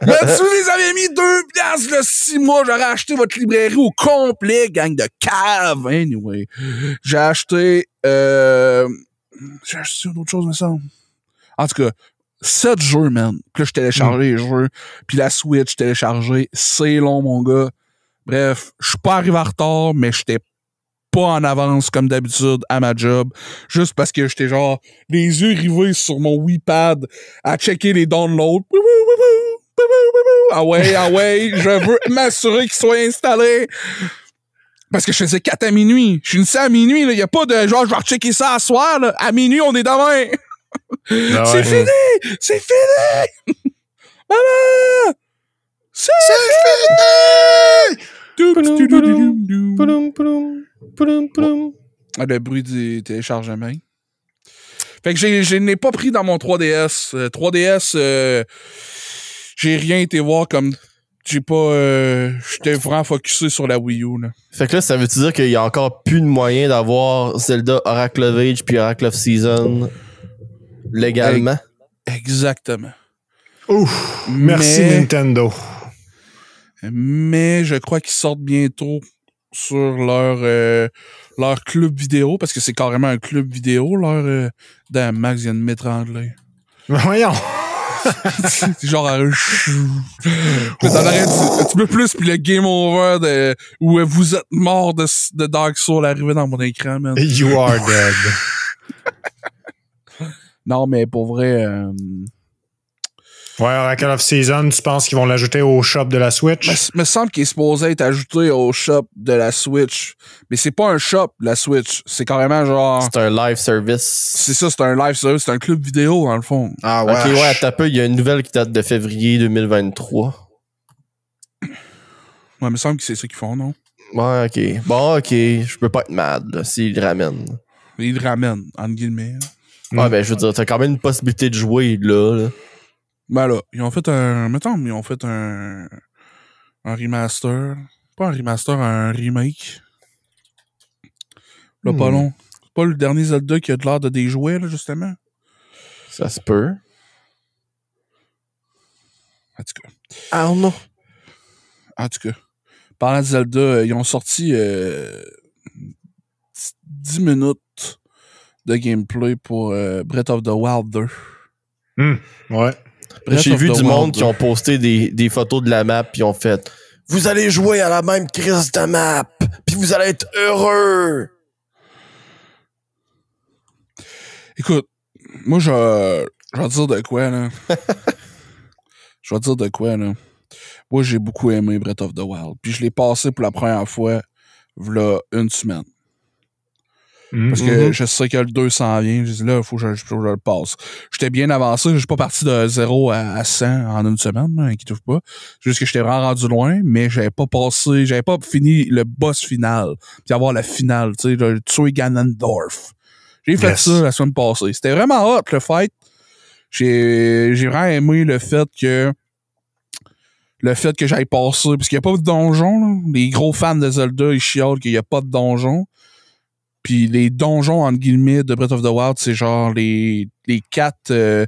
Mais si vous les avez mis 2$ le 6 mois, j'aurais acheté votre librairie au complet, gang de cave. Anyway. J'ai acheté une autre chose, me semble. En tout cas, 7 jeux, man. Puis là, je téléchargeais les jeux. Puis la Switch téléchargée. C'est long, mon gars. Bref, je suis pas arrivé en retard, mais j'étais pas en avance comme d'habitude à ma job. Juste parce que j'étais genre les yeux rivés sur mon Wii-Pad à checker les downloads. Ah ouais, je veux m'assurer qu'ils soient installés. Parce que je faisais 4 à minuit. Je finissais à minuit, là. Y a pas de genre, je vais rechecker ça à soir, là. À minuit, on est demain. Ah c'est ouais. fini! C'est fini! Maman! C'est fini! Ah, le bruit du téléchargement. Fait que je n'ai pas pris dans mon 3DS. 3DS, j'ai rien été voir comme... J'ai pas... J'étais vraiment focusé sur la Wii U, là. Fait que là, ça veut-tu dire qu'il y a encore plus de moyens d'avoir Zelda Oracle of Age puis Oracle of Season légalement? Exactement. Ouf! Merci Nintendo. Mais je crois qu'ils sortent bientôt sur leur club vidéo, parce que c'est carrément un club vidéo, dans Max vient de m'étrangler. Voyons! C'est genre t'en aurais un petit peu plus, puis le game over où vous êtes mort de Dark Souls arrivé dans mon écran, man. You are dead. Non, mais pour vrai... Ouais, Oracle of Season, tu penses qu'ils vont l'ajouter au shop de la Switch? Me semble qu'il est supposé être ajouté au shop de la Switch. Mais c'est pas un shop, la Switch. C'est carrément genre... C'est un live service. C'est ça, c'est un live service. C'est un club vidéo, dans le fond. Ah Ok, ouais, attends un peu. Il y a une nouvelle qui date de février 2023. Ouais, me semble que c'est ça qu'ils font, non? Ouais, ok. Bon, ok. Je peux pas être mad, là, s'ils le ramènent. Ils le ramènent, entre guillemets. Ouais, ben, je veux dire, t'as quand même une possibilité de jouer, là. Ben là, ils ont fait un remaster. Pas un remaster, un remake. Là, pas long. C'est pas le dernier Zelda qui a de l'air de des jouets, là, justement. Ça se peut. En tout cas. Ah non. En tout cas. Parlant de Zelda, ils ont sorti 10 minutes de gameplay pour Breath of the Wild 2. Ouais. J'ai vu du monde qui ont posté des photos de la map puis ont fait « Vous allez jouer à la même crise de map puis vous allez être heureux! » Écoute, moi, je vais te dire de quoi, là. Moi, j'ai beaucoup aimé Breath of the Wild. Puis je l'ai passé pour la première fois, v'là une semaine. Parce que je sais que le 2 s'en vient. J'ai dit là, il faut que je le passe. J'étais bien avancé. Je suis pas parti de 0 à 100 en une semaine, hein, inquiétez-vous pas. Juste que j'étais vraiment rendu loin, mais j'avais pas fini le boss final. Puis avoir la finale, tu sais, tuer Ganondorf. J'ai fait ça la semaine passée. C'était vraiment hot, le fight. J'ai vraiment aimé le fait que j'aille passer, parce qu'il n'y a pas de donjon, là. Les gros fans de Zelda, ils chialent qu'il n'y a pas de donjon. Puis les donjons, entre guillemets, de Breath of the Wild, c'est genre les 4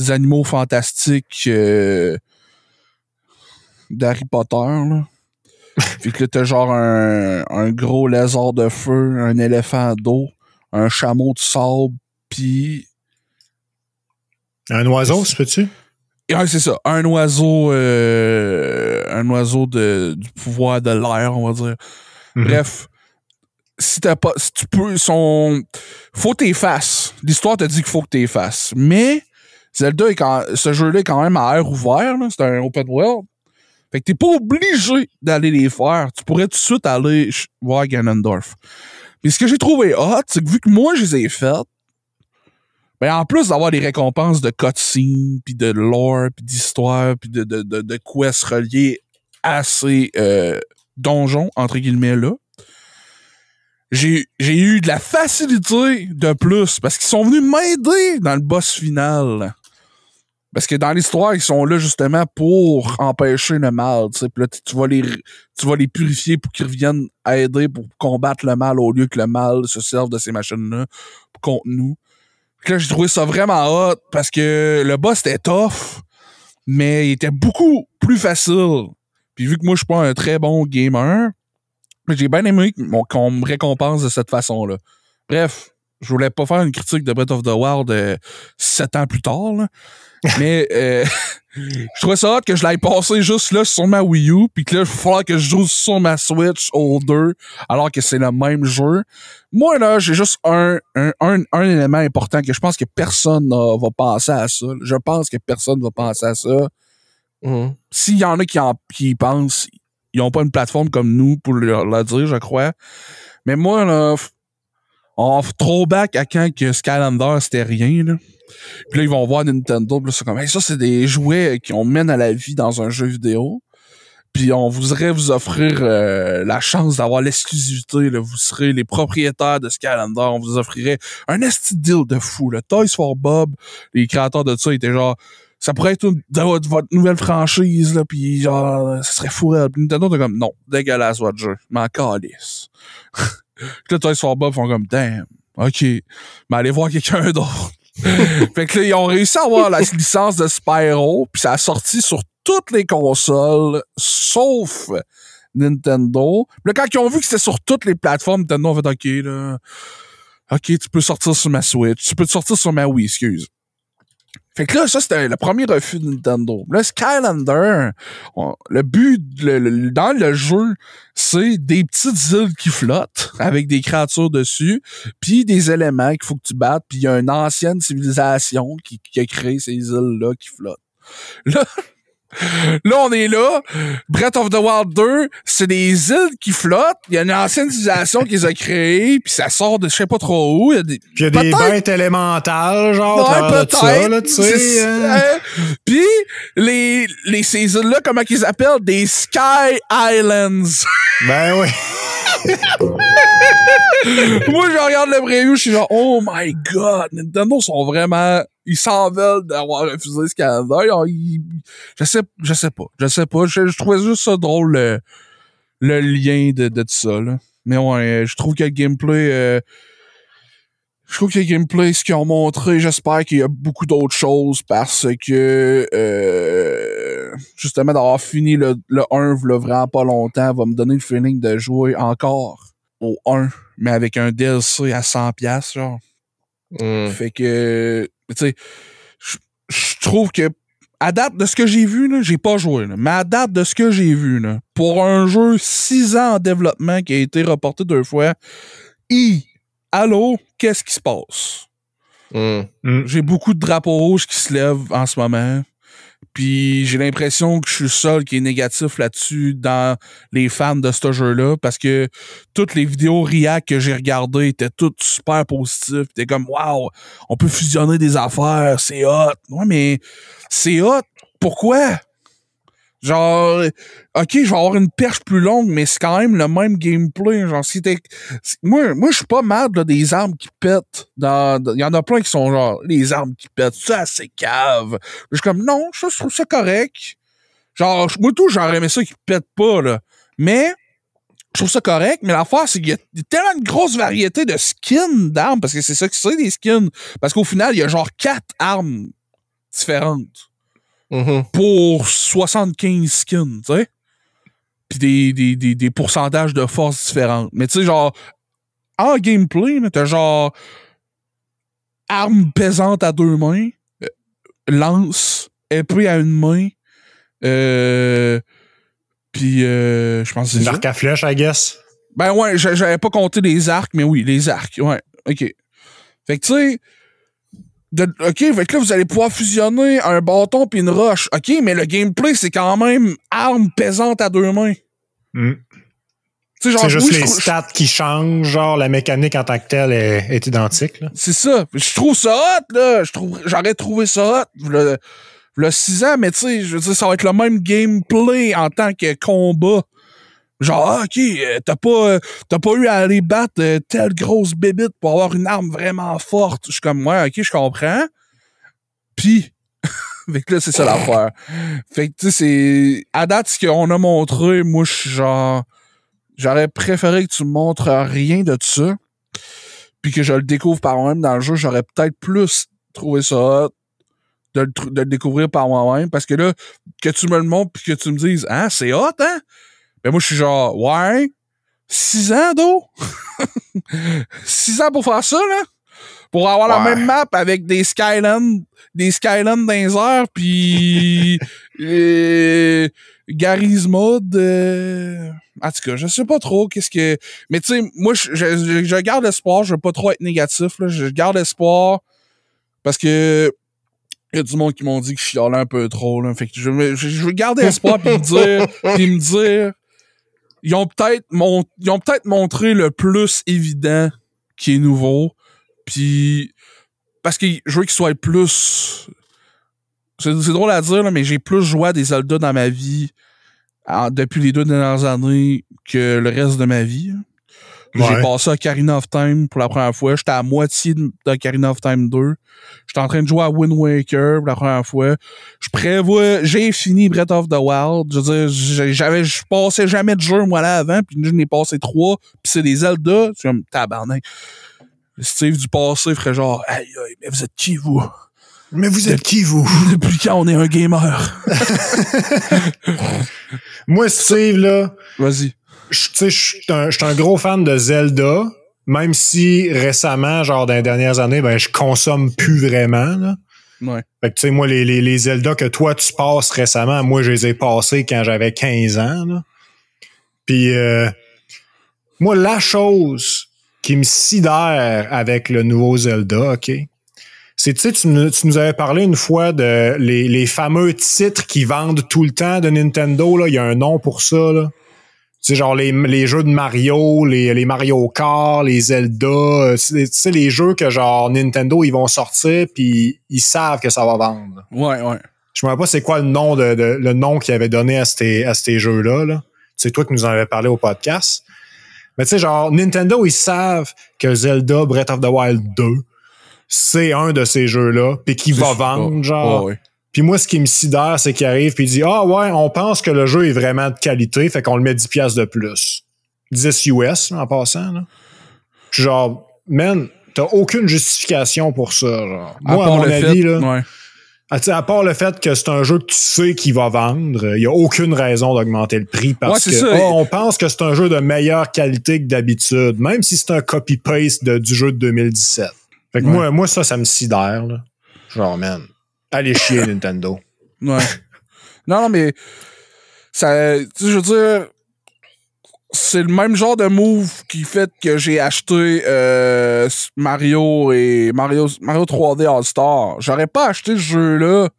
animaux fantastiques d'Harry Potter, là. Fait que là, t'as genre un gros lézard de feu, un éléphant d'eau, un chameau de sable, puis... Un oiseau, se peut-tu? Ouais, c'est ça. Un oiseau du pouvoir de l'air, on va dire. Bref. Si tu peux, faut que t'effaces. L'histoire te dit qu'il faut que t'effaces. Mais, ce jeu-là est quand même à air ouvert, là. C'est un open world. Fait que t'es pas obligé d'aller les faire. Tu pourrais tout de suite aller voir Ganondorf. Mais ce que j'ai trouvé hot, c'est que vu que moi, je les ai faites, ben, en plus d'avoir des récompenses de cutscenes, puis de lore, puis d'histoire, puis de quests reliés à ces donjons, entre guillemets, là, j'ai eu de la facilité de plus parce qu'ils sont venus m'aider dans le boss final. Parce que dans l'histoire, ils sont là justement pour empêcher le mal. Puis là, tu vas les purifier pour qu'ils reviennent aider pour combattre le mal au lieu que le mal se serve de ces machines-là contre nous. Puis là, j'ai trouvé ça vraiment hot parce que le boss était tough, mais il était beaucoup plus facile. Puis vu que moi, je suis pas un très bon gamer, j'ai bien aimé qu'on me récompense de cette façon-là. Bref, je voulais pas faire une critique de Breath of the Wild 7 ans plus tard, là. Mais je trouvais ça hot que je l'aille passer juste là sur ma Wii U, puis que là, il va falloir que je joue sur ma Switch au 2, alors que c'est le même jeu. Moi, là, j'ai juste un élément important que je pense que personne va penser à ça. Je pense que personne va penser à ça. S'il y en a qui y pensent, ils ont pas une plateforme comme nous pour le dire, je crois. Mais moi, là, on throwback à quand que Skylander, c'était rien, là. Puis là, ils vont voir Nintendo, puis là, c'est comme, hey, ça, c'est des jouets qu'on mène à la vie dans un jeu vidéo. Puis on voudrait vous offrir la chance d'avoir l'exclusivité, là. Vous serez les propriétaires de Skylander. On vous offrirait un esti deal de fou, là. Toys for Bob, les créateurs de ça étaient genre... Ça pourrait être votre nouvelle franchise, là, pis genre, ça serait fou. Pis Nintendo, t'es comme, non, dégueulasse votre jeu, m'en calisse. Pis là, Toys for Bob font comme, damn, ok, mais allez voir quelqu'un d'autre. Fait que là, ils ont réussi à avoir la licence de Spyro, pis ça a sorti sur toutes les consoles, sauf Nintendo. Pis là, quand ils ont vu que c'était sur toutes les plateformes, Nintendo a fait, ok, là, ok, tu peux sortir sur ma Switch, tu peux te sortir sur ma Wii, excuse. Fait que là, ça, c'était le premier refus de Nintendo. Là, Skylander, le but dans le jeu, c'est des petites îles qui flottent avec des créatures dessus, puis des éléments qu'il faut que tu battes, puis il y a une ancienne civilisation qui a créé ces îles-là qui flottent. Là, on est là. Breath of the Wild 2, c'est des îles qui flottent. Il y a une ancienne civilisation qui les a créées, puis ça sort de je sais pas trop où. Il y a des bêtes élémentales, genre, ouais, de ça, là, tu sais. Puis, ces îles-là, comment qu'ils appellent? Des Sky Islands. Ben oui. Moi, je regarde le preview, je suis genre, oh my god, Nintendo sont vraiment... Ils s'en veulent d'avoir refusé ce Canada. Je sais pas. Je trouvais juste ça drôle, le lien de tout ça, là. Mais ouais, je trouve que le gameplay... ce qu'ils ont montré, j'espère qu'il y a beaucoup d'autres choses parce que justement d'avoir fini le 1 là, vraiment pas longtemps va me donner le feeling de jouer encore au 1, mais avec un DLC à 100$, genre. Fait que, tu sais, je trouve que à date de ce que j'ai vu, là, j'ai pas joué, là, mais à date de ce que j'ai vu, là, pour un jeu 6 ans en développement qui a été reporté 2 fois, allô, qu'est-ce qui se passe? J'ai beaucoup de drapeaux rouges qui se lèvent en ce moment. Puis j'ai l'impression que je suis le seul qui est négatif là-dessus dans les fans de ce jeu-là, parce que toutes les vidéos react que j'ai regardées étaient toutes super positives. T'es comme, wow, on peut fusionner des affaires, c'est hot. Ouais, mais c'est hot. Pourquoi? Genre, ok, je vais avoir une perche plus longue, mais c'est quand même le même gameplay. Genre, moi, je suis pas mad là, des armes qui pètent. Il y en a plein qui sont genre, les armes qui pètent, ça, c'est cave. Je suis comme, non, je trouve ça correct. Genre, moi, tout, j'aurais aimé ça qui pète pas, là. Mais, je trouve ça correct, mais l'affaire, c'est qu'il y a tellement une grosse variété de skins d'armes, parce que c'est ça que c'est, des skins. Parce qu'au final, il y a genre 4 armes différentes. Pour 75 skins, tu sais. Puis des pourcentages de force différentes. Mais tu sais, genre, en gameplay, t'as genre arme pesante à 2 mains, lance, épée à 1 main, puis je pense que c'est Une ça. arc à flèche, I guess. Ben ouais, j'avais pas compté les arcs, mais oui, les arcs, ouais, ok. Fait que tu sais, OK, fait que là, vous allez pouvoir fusionner un bâton puis une roche. OK, mais le gameplay, c'est quand même arme pesante à 2 mains. C'est juste les stats qui changent, genre la mécanique en tant que telle est identique. C'est ça. Je trouve ça hot, là. J'aurais trouvé ça hot le 6 ans, mais tu sais, je veux dire, ça va être le même gameplay en tant que combat. Genre, OK, t'as pas eu à aller battre telle grosse bébite pour avoir une arme vraiment forte. Je suis comme, ouais, OK, je comprends. Puis, fait que là, c'est ça l'affaire. Fait que, tu sais, c'est... À date, ce qu'on a montré, moi, je suis genre... J'aurais préféré que tu me montres rien de ça, puis que je le découvre par moi-même dans le jeu. J'aurais peut-être plus trouvé ça hot de le découvrir par moi-même, parce que là, que tu me le montres puis que tu me dises, « Ah, c'est hot, hein? » Ben moi, je suis genre, ouais, 6 ans, d'eau? 6 ans pour faire ça, là? Pour avoir la même map avec des Skylands dans les airs, puis Garry's Mod. En tout cas, je sais pas trop qu'est-ce que... Mais tu sais, moi, je garde espoir, je veux pas trop être négatif, là. Je garde espoir parce que il y a du monde qui m'ont dit que je chialais un peu trop, là. Fait que je veux garder espoir puis me dire ils ont peut-être montré le plus évident qui est nouveau, puis parce que je veux qu'il soit plus... C'est drôle à dire, là, mais j'ai plus joué à des Zelda dans ma vie depuis les 2 dernières années que le reste de ma vie. Ouais. J'ai passé Ocarina of Time pour la première fois. J'étais à moitié d'Ocarina of Time 2. J'étais en train de jouer à Wind Waker pour la première fois. J'ai fini Breath of the Wild. Je veux dire, je passais jamais de jeu, moi, là, avant, puis je n'ai passé 3, puis c'est des Zelda. C'est comme, tabarnak. Steve du passé ferait genre, aïe, aïe, mais vous êtes qui, vous? Mais vous êtes qui, vous? Depuis quand on est un gamer? Moi, Steve, là... Vas-y. Je suis un gros fan de Zelda, même si récemment, genre dans les dernières années, ben je consomme plus vraiment, là. Ouais. Fait que tu sais, moi, les Zelda que toi tu passes récemment, moi je les ai passés quand j'avais 15 ans, là. Puis moi, la chose qui me sidère avec le nouveau Zelda, OK, c'est, tu sais, tu nous avais parlé une fois de les fameux titres qui vendent tout le temps de Nintendo, là. Il y a un nom pour ça, là. Tu sais, genre les jeux de Mario, les Mario Kart, les Zelda, tu sais, les jeux que genre Nintendo, ils vont sortir puis ils savent que ça va vendre. Ouais, ouais. Je me rappelle pas c'est quoi le nom le nom qu'ils avaient donné à ces jeux-là, là. C'est toi qui nous en avais parlé au podcast. Mais tu sais, genre, Nintendo, ils savent que Zelda Breath of the Wild 2, c'est un de ces jeux-là, puis qui va vendre, genre. Ouais. Puis moi, ce qui me sidère, c'est qu'il arrive puis il dit « Ah ouais, on pense que le jeu est vraiment de qualité, fait qu'on le met 10$ de plus. » 10 US, là, en passant, là. Puis genre, man, t'as aucune justification pour ça, genre. Moi, à mon avis, là... Ouais. À part le fait que c'est un jeu que tu sais qu'il va vendre, il y a aucune raison d'augmenter le prix parce on pense que c'est un jeu de meilleure qualité que d'habitude, même si c'est un copy-paste du jeu de 2017. Fait que moi, ça me sidère, là. Genre, man... Allez chier, Nintendo. Ouais. Non, mais ça, tu sais, je veux dire, c'est le même genre de move qui fait que j'ai acheté Mario 3D All-Star. J'aurais pas acheté ce jeu-là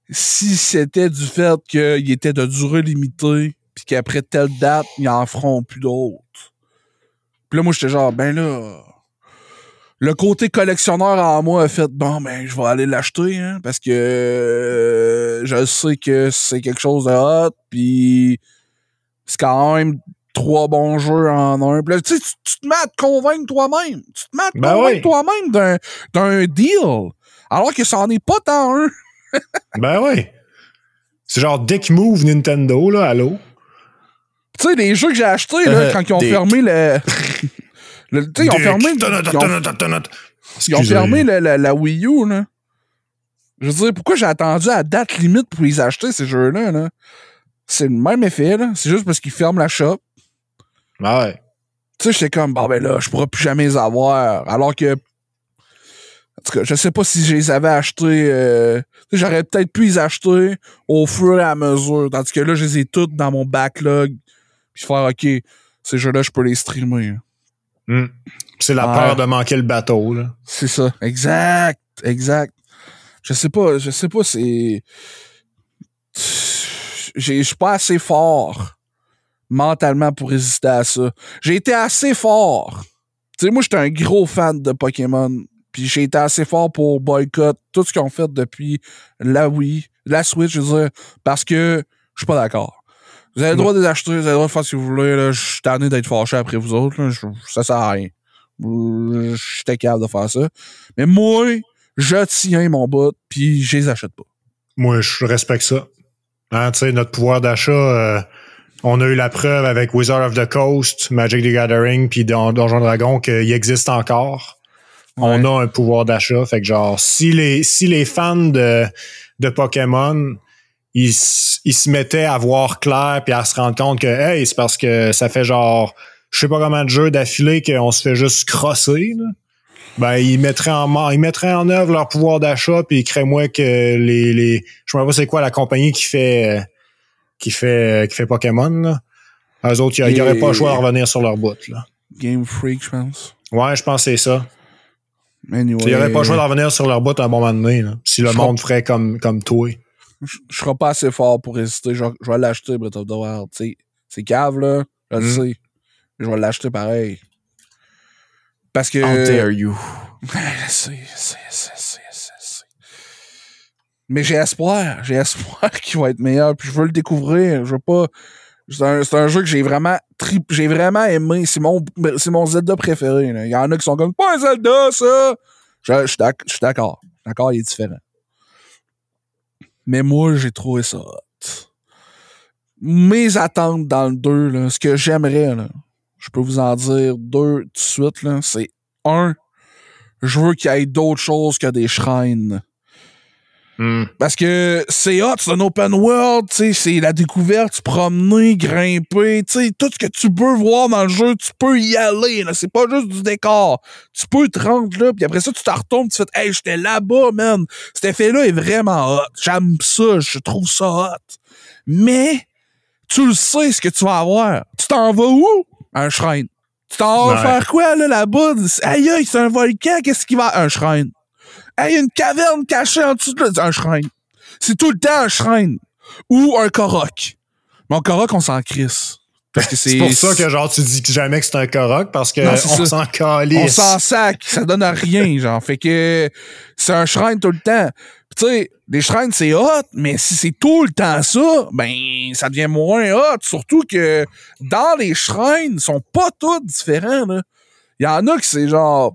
si c'était du fait qu'il était de durée limitée puis qu'après telle date, ils en feront plus d'autres. Puis là, moi, j'étais genre, ben là... Le côté collectionneur en moi a fait, bon, ben, je vais aller l'acheter, hein, parce que je sais que c'est quelque chose de hot, puis c'est quand même 3 bons jeux en un. Puis là, tu sais, tu te mets à te convaincre toi-même. Tu te mets à te convaincre toi-même d'un deal, alors que ça en est pas tant un. Ben oui. C'est genre Dick Move Nintendo, là, allô? Tu sais, les jeux que j'ai achetés, là, quand ils ont fermé le... Tu sais, ils ont fermé... Ils ont fermé la Wii U, là. Je veux dire, pourquoi j'ai attendu à date limite pour les acheter, ces jeux-là, là? C'est le même effet, là. C'est juste parce qu'ils ferment la shop. Ah ouais. Tu sais, j'étais comme, bon, ben là, je pourrais plus jamais les avoir. Alors que... En tout cas, je sais pas si je les avais achetés... j'aurais peut-être pu les acheter au fur et à mesure. Tandis que là, je les ai toutes dans mon backlog. Puis faire, OK, ces jeux-là, je peux les streamer. C'est la peur de manquer le bateau, là. C'est ça. Exact. Je sais pas, c'est... Je suis pas assez fort mentalement pour résister à ça. J'ai été assez fort. Tu sais, moi, j'étais un gros fan de Pokémon. Puis j'ai été assez fort pour boycott tout ce qu'ils ont fait depuis la Wii, la Switch, je veux dire, parce que je suis pas d'accord. Vous avez le droit de les acheter, vous avez le droit de faire ce que vous voulez. Là. Je suis tanné d'être fâché après vous autres. Là. Ça sert à rien. J'étais capable de faire ça. Mais moi, je tiens mon bout, puis je les achète pas. Moi, je respecte ça. Hein, tu sais, notre pouvoir d'achat, on a eu la preuve avec Wizard of the Coast, Magic the Gathering, puis Donjon Dragon qu'il existe encore. Ouais. On a un pouvoir d'achat. Fait que genre, si les fans de Pokémon, ils se mettaient à voir clair puis à se rendre compte que, hey, c'est parce que ça fait genre, je sais pas comment de jeux d'affilée qu'on se fait juste crosser, là. Ben, ils mettraient en œuvre leur pouvoir d'achat puis crée-moi que je sais même pas c'est quoi la compagnie qui fait Pokémon, là. Eux autres, ils n'auraient pas le choix de revenir sur leur bout, là. Game Freak, je pense. Ouais, je pense que c'est ça. Anyway, ils n'auraient pas le choix de revenir sur leur bout à un moment donné, là. Si le monde ferait comme toi. Je serai pas assez fort pour résister. Je vais l'acheter, Breath of the Wild. T'sais, c'est cave, là. Je le sais. Je vais l'acheter pareil. Parce que... How dare you? Je sais. Mais j'ai espoir. J'ai espoir qu'il va être meilleur. Puis je veux le découvrir. Je veux pas... C'est un jeu que j'ai vraiment aimé. C'est mon Zelda préféré. Là. Il y en a qui sont comme, pas un Zelda, ça! Je suis d'accord. D'accord, il est différent. Mais moi, j'ai trouvé ça hot. Mes attentes dans le 2, là, ce que j'aimerais, là, je peux vous en dire 2 tout de suite, là, c'est 1, je veux qu'il y ait d'autres choses que des shrines. Parce que c'est hot, c'est un open world, tu sais, c'est la découverte, se promener, grimper, tu sais, tout ce que tu peux voir dans le jeu, tu peux y aller, là, c'est pas juste du décor. Tu peux te rendre là, puis après ça, tu te retournes, tu fais, hey, j'étais là-bas, man. Cet effet-là est vraiment hot. J'aime ça, je trouve ça hot. Mais, tu le sais ce que tu vas avoir. Tu t'en vas où? Un shrine. Tu t'en vas faire quoi, là, là-bas? Aïe, c'est un volcan, qu'est-ce qu'il va? Un shrine. Hey, il y a une caverne cachée en dessous de un shrine. C'est tout le temps un shrine. Ou un Korok. Mais un Korok, on s'en crisse. Parce que c'est pour ça que genre tu dis jamais que c'est un Korok parce que on s'en calisse. On s'en sac, ça donne à rien, genre. Fait que c'est un shrine tout le temps. Tu sais, les shrines, c'est hot, mais si c'est tout le temps ça, ben ça devient moins hot. Surtout que dans les shrines, ils sont pas tous différents, là. Il y en a qui c'est genre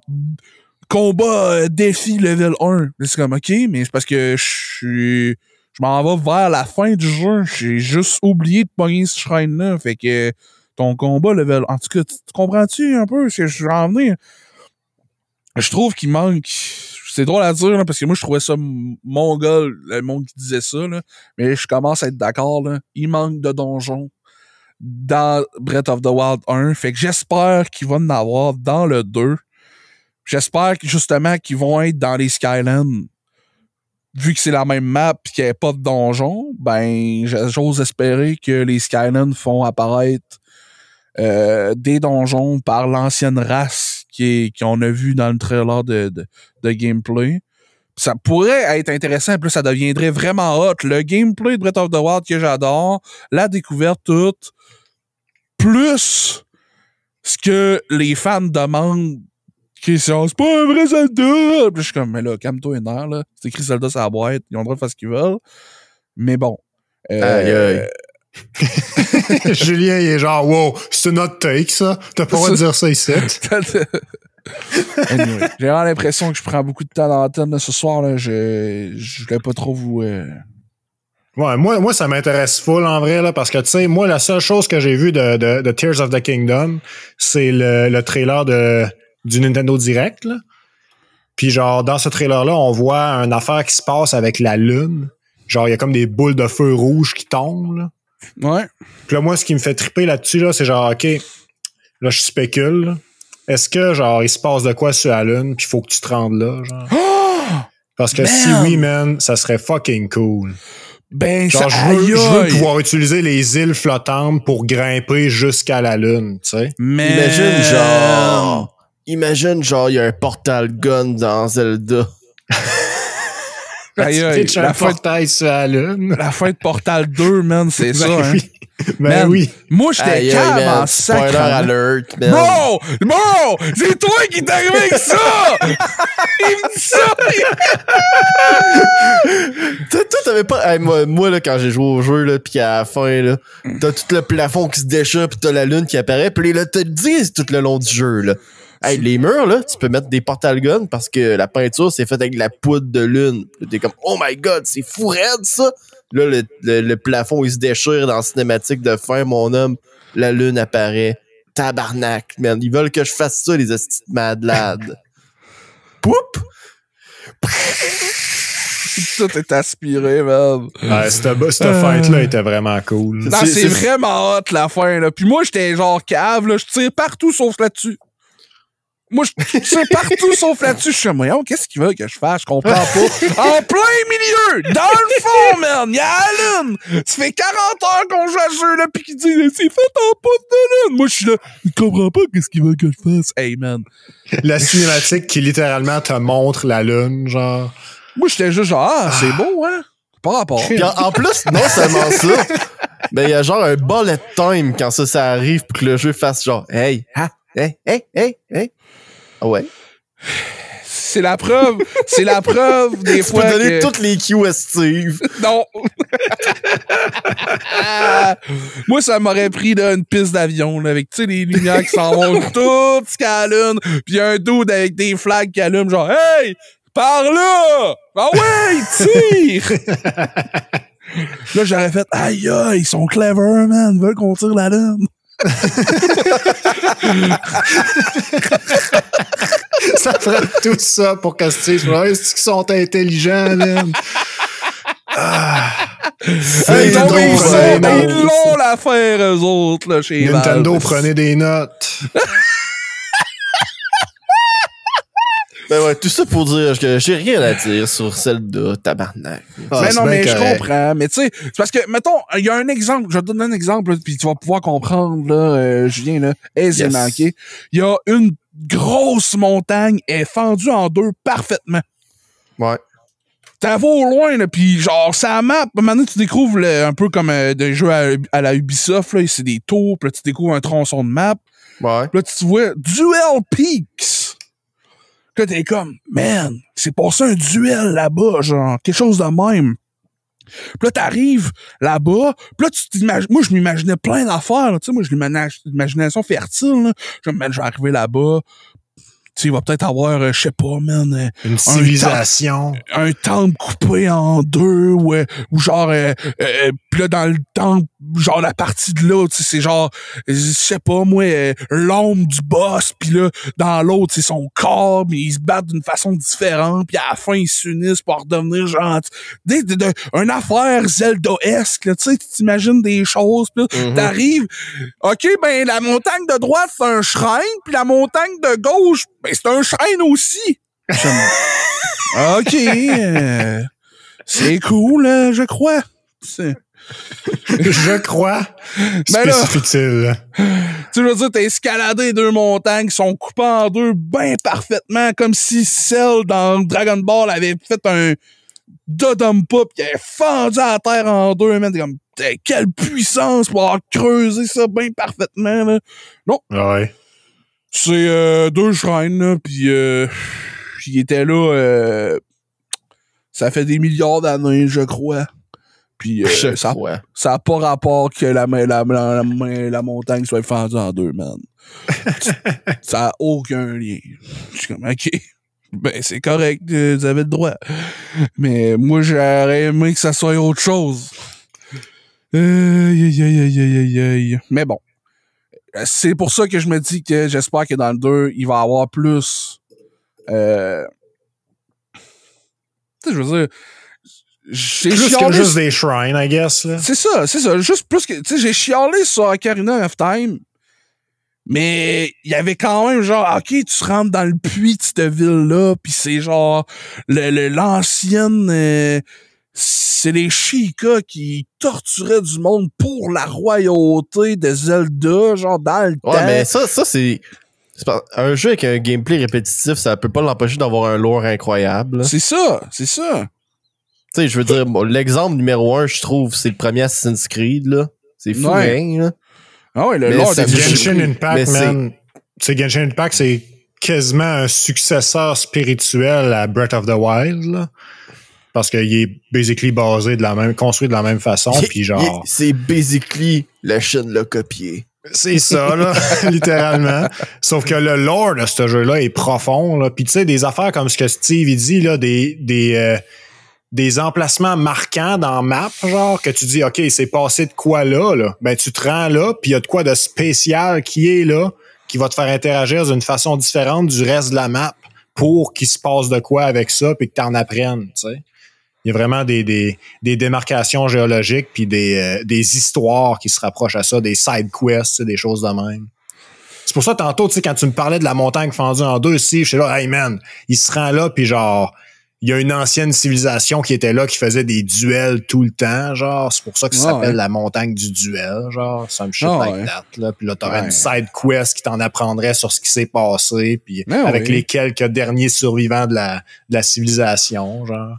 combat défi level 1. C'est comme, OK, mais c'est parce que je m'en vais vers la fin du jeu. J'ai juste oublié de pogner ce shrine-là. Fait que ton combat level... En tout cas, tu comprends-tu un peu ce que je veux en venir? Je trouve qu'il manque... C'est drôle à dire, là, parce que moi, je trouvais ça mongol, le monde qui disait ça, là. Mais je commence à être d'accord, là. Il manque de donjons dans Breath of the Wild 1. Fait que j'espère qu'il va en avoir dans le 2. J'espère justement qu'ils vont être dans les Skylands. Vu que c'est la même map et qu'il n'y a pas de donjon, ben j'ose espérer que les Skylands font apparaître des donjons par l'ancienne race qu'on a vu dans le trailer de gameplay. Ça pourrait être intéressant, puis là, ça deviendrait vraiment hot. Le gameplay de Breath of the Wild que j'adore, la découverte toute, plus ce que les fans demandent, qui c'est pas un vrai Zelda. Puis je suis comme, mais là, calme-toi une heure, là. C'est écrit Zelda sur la boîte, ils ont le droit de faire ce qu'ils veulent. Mais bon. Aïe. Julien, il est genre, wow, c'est notre take, ça. T'as pas le droit de dire ça ici. Anyway, j'ai vraiment l'impression que je prends beaucoup de temps dans l'antenne ce soir. Là. Je voulais pas trop vous... Ouais, moi, ça m'intéresse full en vrai, là, parce que, tu sais, moi, la seule chose que j'ai vue de Tears of the Kingdom, c'est le trailer du Nintendo Direct, là. Puis, genre, dans ce trailer-là, on voit une affaire qui se passe avec la lune. Genre, il y a comme des boules de feu rouge qui tombent, là. Ouais. Puis là, moi, ce qui me fait triper là-dessus, là, c'est genre, OK, là, je spécule, là. Est-ce que, genre, il se passe de quoi sur la Lune, puis il faut que tu te rendes là, genre? Parce que si oui, man, ça serait fucking cool. Ben, genre, ça, je veux pouvoir utiliser les îles flottantes pour grimper jusqu'à la Lune, tu sais. Mais... Imagine, genre, il y a un portal gun dans Zelda. Aïe, la portail sur la Lune. La fin de Portal 2, man, c'est ça, hein. Oui. Ben oui. Moi, j'étais calme en sac. Spoiler alert, man. Bro! C'est toi qui t'es arrivé avec ça! Il me dit ça! Toi, t'avais pas... Hey, moi, là, quand j'ai joué au jeu, là, pis à la fin, là, t'as tout le plafond qui se déchire pis t'as la lune qui apparaît pis là, te le disent tout le long du jeu, là. Hey, les murs, là, tu peux mettre des portal guns parce que la peinture, c'est faite avec de la poudre de lune. T'es comme, oh my god, c'est fou raide, ça! Là, le plafond, il se déchire dans la cinématique de fin, mon homme. La lune apparaît. Tabarnak, man. Ils veulent que je fasse ça, les estis de madlades. Poup! Tout est aspiré, man. Ouais, cette fight-là était vraiment cool. Non, c'est vraiment hot, la fin, là. Puis moi, j'étais genre cave, là. Je tire partout sauf là-dessus. Moi, je tire partout sauf là-dessus. Je suis moyen, qu'est-ce qu'ils veulent que je fasse? Je comprends pas. En plein milieu! Dans le fond, man! Il y a la lune! Ça fait 40 heures qu'on joue à ce jeu-là pis qu'ils disent, c'est fait en poudre de lune! Moi, je suis là, je comprends pas qu'est-ce qu'ils veulent que je fasse. Hey, man. La cinématique qui littéralement te montre la lune, genre. Moi, j'étais juste genre, c'est beau, hein? Pas rapport. Puis en plus, non seulement ça, ben, il y a genre un bullet time quand ça arrive pour que le jeu fasse genre, hey. Ah ouais. C'est la preuve des fois. Tu peux donner toutes les cues à Steve. Non. Moi, ça m'aurait pris là, une piste d'avion là, avec les lumières qui s'en vont toutes jusqu'à la lune, puis un dude avec des flags qui allument genre hey, par là. Ah ouais, tire. Là, j'aurais fait aïe, ils sont clever, man, ils veulent qu'on tire la lune. Ça ferait tout ça pour que Steve soit est-ce qu'ils sont intelligents, là? Ils l'ont l'affaire, eux autres, là, chez Nintendo, Valve. prenez des notes. Ben ouais, tout ça pour dire que j'ai rien à dire sur Zelda, tabarnak. Mais non, mais je comprends. Mais tu sais, c'est parce que, mettons, il y a un exemple, je vais te donner un exemple, puis tu vas pouvoir comprendre, là, Julien, là, aisément, Yes. OK? Il y a une grosse montagne, elle est fendue en deux parfaitement. Ouais. T'as vas au loin, là, pis genre, ça map, maintenant tu découvres un peu comme des jeux à la Ubisoft, là, c'est des tours, pis là, tu découvres un tronçon de map. Ouais. Pis là, tu vois Duel Peaks. Pis là, t'es comme, man, c'est passé un duel là-bas, genre, quelque chose de même. Pis là, t'arrives là-bas, pis là, tu t'imagines, moi, je m'imaginais plein d'affaires, tu sais, moi, j'ai l'imagination fertile, là. Je vais arriver là-bas, tu sais, il va peut-être avoir, je sais pas, man, une civilisation. Un temple coupé en deux, ou genre, pis là, dans le temple, genre, la partie de là, tu sais, c'est genre, je sais pas, moi, l'ombre du boss, pis là, dans l'autre, c'est son corps, mais ils se battent d'une façon différente, pis à la fin, ils s'unissent pour redevenir genre, une affaire Zelda-esque, là, tu sais, tu t'imagines des choses, pis là, t'arrives, ok, ben, la montagne de droite, c'est un shrine, pis la montagne de gauche, ben, c'est un shrine aussi. OK. C'est cool, je crois. Je crois. Mais là, Spécifie-t-il. tu veux dire, t'as escaladé 2 montagnes qui sont coupées en 2 bien parfaitement, comme si Cell dans Dragon Ball avait fait un dodum-pop qui avait fendu la terre en 2, man. T'es comme, quelle puissance pour avoir creusé ça bien parfaitement, là. Non. Ouais. C'est 2 shrines, là, pis il était là, ça fait des milliards d'années, je crois. Puis ça a pas rapport que la montagne soit fendue en 2, man. Ça a aucun lien. Je suis comme, OK. Ben, c'est correct, vous avez le droit. Mais moi, j'aurais aimé que ça soit autre chose. Mais bon. C'est pour ça que je me dis que j'espère que dans le 2, il va y avoir plus... tu sais, je veux dire... J'ai Plus chialé que juste des shrines, I guess. Là. C'est ça. Juste plus que... Tu sais, j'ai chialé sur Ocarina of Time, mais il y avait quand même genre, OK, tu rentres dans le puits de cette ville-là, pis c'est genre l'ancienne... c'est les Sheikah qui torturaient du monde pour la royauté de Zelda, genre dans le temps. Ouais, mais ça c'est un jeu avec un gameplay répétitif, ça peut pas l'empêcher d'avoir un lore incroyable. Là. C'est ça. Tu sais, je veux dire, l'exemple numéro 1, je trouve, c'est le premier Assassin's Creed, là. C'est fou, ouais. là. Ah ouais, le Mais lore c'est de Genshin Impact, mais man. C'est Genshin Impact, c'est quasiment un successeur spirituel à Breath of the Wild, là. Parce qu'il est basically construit de la même façon, puis genre... C'est basically la chaîne l'a copié. C'est ça, là, littéralement. Sauf que le lore de ce jeu-là est profond, là. Puis tu sais, des affaires comme ce que Steve il dit, là, des emplacements marquants dans map, genre, que tu dis, OK, c'est passé de quoi là? Ben, tu te rends là, puis il y a de quoi de spécial qui est là, qui va te faire interagir d'une façon différente du reste de la map pour qu'il se passe de quoi avec ça, puis que t'en apprennes, tu sais. Il y a vraiment des démarcations géologiques puis des histoires qui se rapprochent à ça, des side quests, des choses de même. C'est pour ça, tantôt, tu sais, quand tu me parlais de la montagne fendue en 2, si, je suis là, hey man, il se rend là, puis genre, il y a une ancienne civilisation qui était là, qui faisait des duels tout le temps, genre, c'est pour ça que ça s'appelle la montagne du duel, genre, some shit like that, là. Puis là, t'aurais une side quest qui t'en apprendrait sur ce qui s'est passé, puis avec les quelques derniers survivants de la civilisation, genre.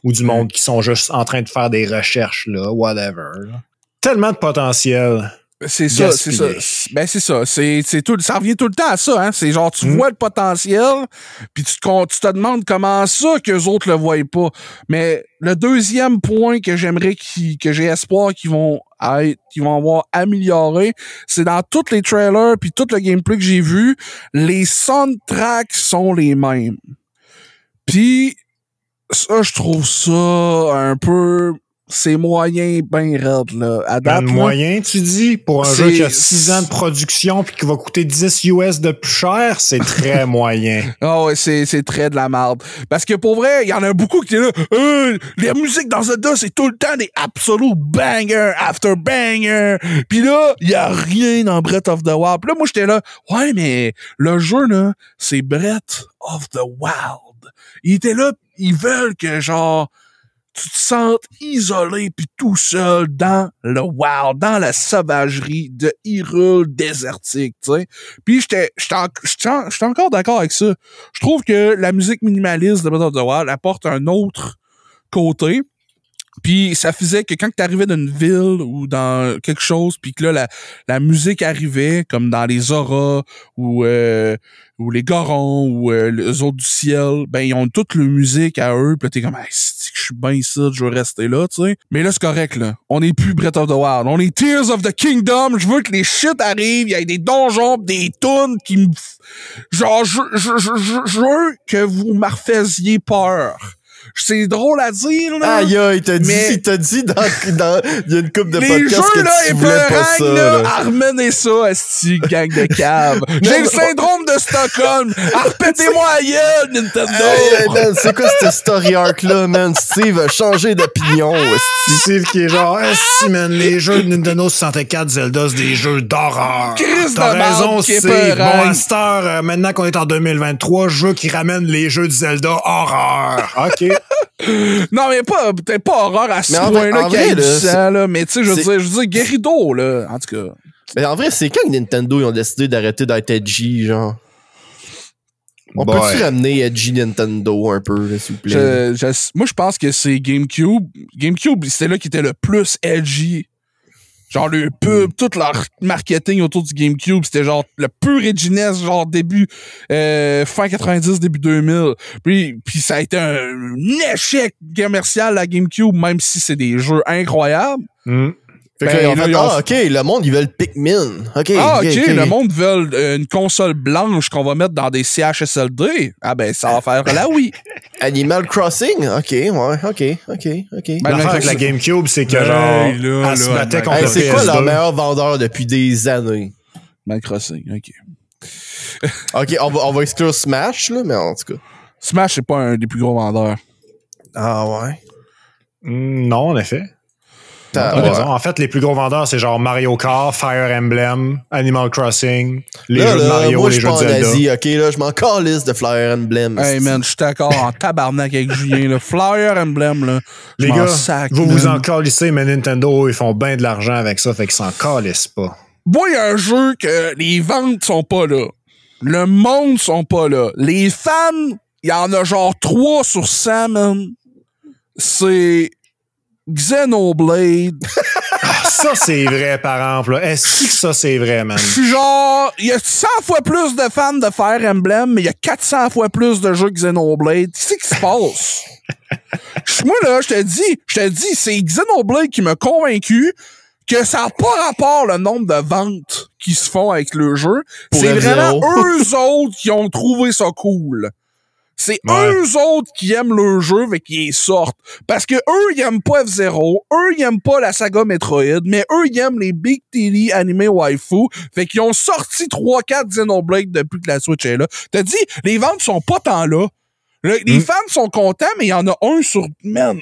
Ou du monde qui sont juste en train de faire des recherches, là, whatever. Là. Tellement de potentiel. C'est ça. Ben, c'est ça. C'est tout, ça revient tout le temps à ça, hein. C'est genre, tu vois le potentiel, puis tu te demandes comment ça qu'eux autres le voient pas. Mais le deuxième point que j'aimerais que j'ai espoir qu'ils vont avoir amélioré, c'est dans tous les trailers puis tout le gameplay que j'ai vu, les soundtracks sont les mêmes. Puis, ça, je trouve ça un peu... C'est moyen ben raide, là. À date, moyen, tu dis? Pour un jeu qui a 6 ans de production puis qui va coûter 10 US de plus cher, c'est très moyen. Ah ouais, c'est très de la merde. Parce que pour vrai, il y en a beaucoup qui étaient là, les musiques dans Zelda, c'est tout le temps des absolute bangers after bangers. Puis là, il y a rien dans Breath of the Wild. Puis là, moi, j'étais là, ouais, mais le jeu, là, c'est Breath of the Wild. Ils étaient là, ils veulent que, genre, tu te sentes isolé puis tout seul dans le wild, dans la sauvagerie de Hyrule désertique, tu sais. Puis j'étais encore d'accord avec ça. Je trouve que la musique minimaliste de Breath of the Wild apporte un autre côté. Puis ça faisait que quand t'arrivais dans une ville ou dans quelque chose, puis que là la musique arrivait, comme dans les auras ou les Gorons ou les autres du ciel, ben ils ont toute leur musique à eux. Puis là t'es comme, hey, je suis bien ici, je veux rester là, tu sais. Mais là c'est correct là. On n'est plus Breath of the Wild, on est Tears of the Kingdom. Je veux que les shit arrivent, il y a des donjons, des tunes qui me, genre je veux que vous me refaisiez peur. C'est drôle à dire, là. Aïe, il t'a dit dans il y a une couple de podcasts que là, tu voulais pas ça. Là. Ramenez ça, esti, gang de cave. J'ai le syndrome de Stockholm. Repétez-moi à gueule, Nintendo. Hey, man, c'est quoi cette story arc-là, man? Steve a changé d'opinion, esti. Steve qui est genre, esti, man, les jeux de Nintendo 64 Zelda, c'est des jeux d'horreur. T'as raison, c'est bon, à cette heure, maintenant qu'on est en 2023, je veux qu'ils ramènent les jeux de Zelda horreur. OK. Non, mais peut-être pas horreur à ce Mais point-là en qu'il y a vrai, du là, sang, là. Mais tu sais, je veux dire, Guerido, là. En tout cas. Mais en vrai, c'est quand que Nintendo ils ont décidé d'arrêter d'être edgy, genre? On peut-tu ramener edgy Nintendo un peu, là, s'il vous plaît? Moi, je pense que c'est GameCube. GameCube, c'était là qui était le plus edgy. Genre, le pub, tout leur marketing autour du GameCube, c'était genre le pur edginess, genre début, fin 90, début 2000. Puis ça a été un échec commercial, la GameCube, même si c'est des jeux incroyables. Fait que là, ils ont fait, OK, le monde, ils veulent Pikmin. OK, le monde veut une console blanche qu'on va mettre dans des CHSLD. Ah ben, ça va faire la oui. Animal Crossing? OK, ouais, OK. L'affaire avec la GameCube, c'est que genre, elle se battait contre le PS2. C'est quoi leur meilleur vendeur depuis des années? Animal Crossing, OK. OK, on va exclure Smash, là, mais en tout cas. Smash, c'est pas un des plus gros vendeurs. Ah ouais? Non, en effet. Ouais. En fait, les plus gros vendeurs, c'est genre Mario Kart, Fire Emblem, Animal Crossing, les jeux de Mario, les jeux de Zelda. Asie, OK, là, je m'en calisse de Fire Emblem. Hey man, je suis d'accord en tabarnak avec Julien. Là. Fire Emblem, là. Les gars, vous en calissez, mais Nintendo, ils font bien de l'argent avec ça, fait qu'ils s'en calissent pas. Moi, il y a un jeu que les ventes sont pas là. Le monde sont pas là. Les fans, il y en a genre 3 sur 100, man. C'est Xenoblade. Ça, c'est vrai, par exemple. Est-ce que ça, c'est vrai, man? Je suis genre, il y a 100 fois plus de fans de Fire Emblem, mais il y a 400 fois plus de jeux que Xenoblade. Qu'est-ce qui se passe? Moi, là, je te dis, c'est Xenoblade qui m'a convaincu que ça n'a pas rapport le nombre de ventes qui se font avec le jeu. C'est vraiment eux autres qui ont trouvé ça cool. C'est eux autres qui aiment le jeu, fait qu'ils sortent. Parce que eux, ils aiment pas F-Zero, eux, ils aiment pas la saga Metroid, mais eux, ils aiment les Big Titty animé waifu, fait qu'ils ont sorti 3-4 Xenoblade depuis que la Switch est là. T'as dit, les ventes sont pas tant là. Les fans sont contents, mais il y en a un sur... Man,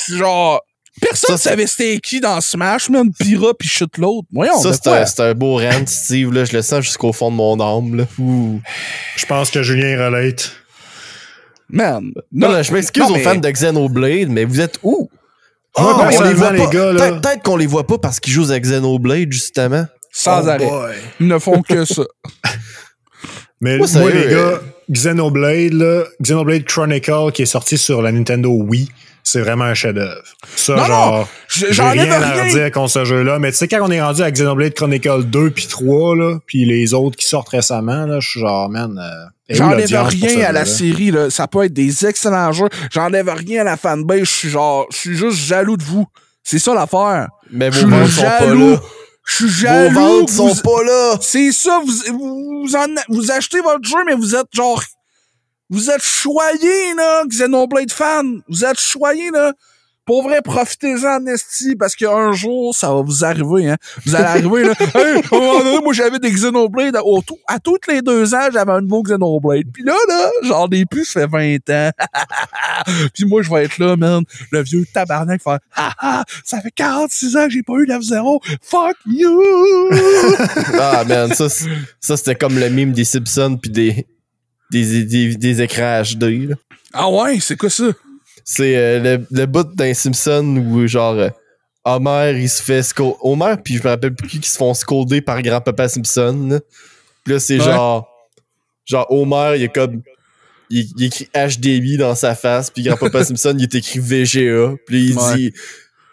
genre... Personne savait c'était qui dans Smash, man, Pyra pis shit l'autre. Ça, c'est un beau rant, Steve, là. Je le sens jusqu'au fond de mon âme, là. Ouh. Je pense que Julien relate. Man. Non, je m'excuse aux fans de Xenoblade, mais vous êtes où? On les voit les gars, là. Peut-être qu'on les voit pas parce qu'ils jouent à Xenoblade, justement. Sans arrêt. Ils ne font que ça. Mais moi, les gars, Xenoblade Chronicle qui est sorti sur la Nintendo Wii, c'est vraiment un chef-d'œuvre. Ça, j'ai rien à redire contre ce jeu-là, mais tu sais, quand on est rendu à Xenoblade Chronicle 2 puis 3, là, puis les autres qui sortent récemment, là, je suis genre, man... J'enlève rien à la série, là. Ça peut être des excellents jeux. J'enlève rien à la fanbase. Je suis juste jaloux de vous. C'est ça l'affaire. Mais vos ventes sont pas là. Je suis jaloux. Vos ventes sont pas là. C'est ça. Vous achetez votre jeu, mais vous êtes genre... Vous êtes choyés, là, Xenoblade fan. Vous êtes choyés, là. Pour vrai, profitez-en en esti, parce qu'un jour, ça va vous arriver, hein. Vous allez arriver, là. Hey, moi, j'avais des Xenoblade à toutes les 2 ans, j'avais un nouveau Xenoblade. Puis là, j'en ai plus, ça fait 20 ans. Puis moi, je vais être là, man. Le vieux tabarnak faire, ça fait 46 ans que j'ai pas eu d'F-Zero. Fuck you! Ah, man, ça, c'était comme le meme des Simpsons pis des écrans HD, là. Ah ouais, c'est quoi ça? C'est le bout d'un Simpson où genre Homer il se fait Homer puis je me rappelle plus qui se font scolder par grand-papa Simpson là. Puis là c'est genre Homer il est comme il écrit HDMI dans sa face puis grand-papa Simpson il est écrit VGA puis il dit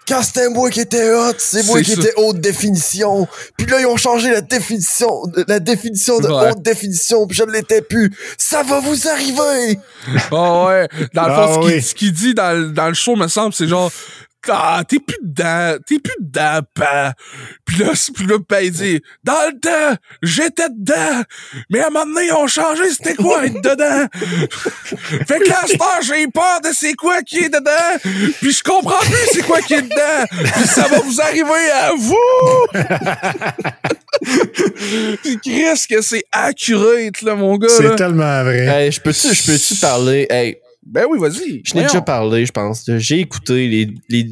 quand c'était moi qui était hot, c'est moi qui était haute définition. Puis là, ils ont changé la définition de haute définition, puis je ne l'étais plus. Ça va vous arriver! Oh ouais. Dans le fond, ce qu'il dit dans le show, me semble, c'est genre, t'es plus dedans, pa. Puis là, il dit, dans le temps, j'étais dedans, mais à un moment donné, ils ont changé, c'était quoi être dedans? Fait que là, j'ai peur de c'est quoi qui est dedans, puis je comprends plus c'est quoi qui est dedans, puis ça va vous arriver à vous! Puis Chris, que c'est accurate, là, mon gars. C'est tellement vrai. Hey, je peux-tu parler? Hey. Ben oui, vas-y. Je n'ai déjà parlé, je pense. J'ai écouté les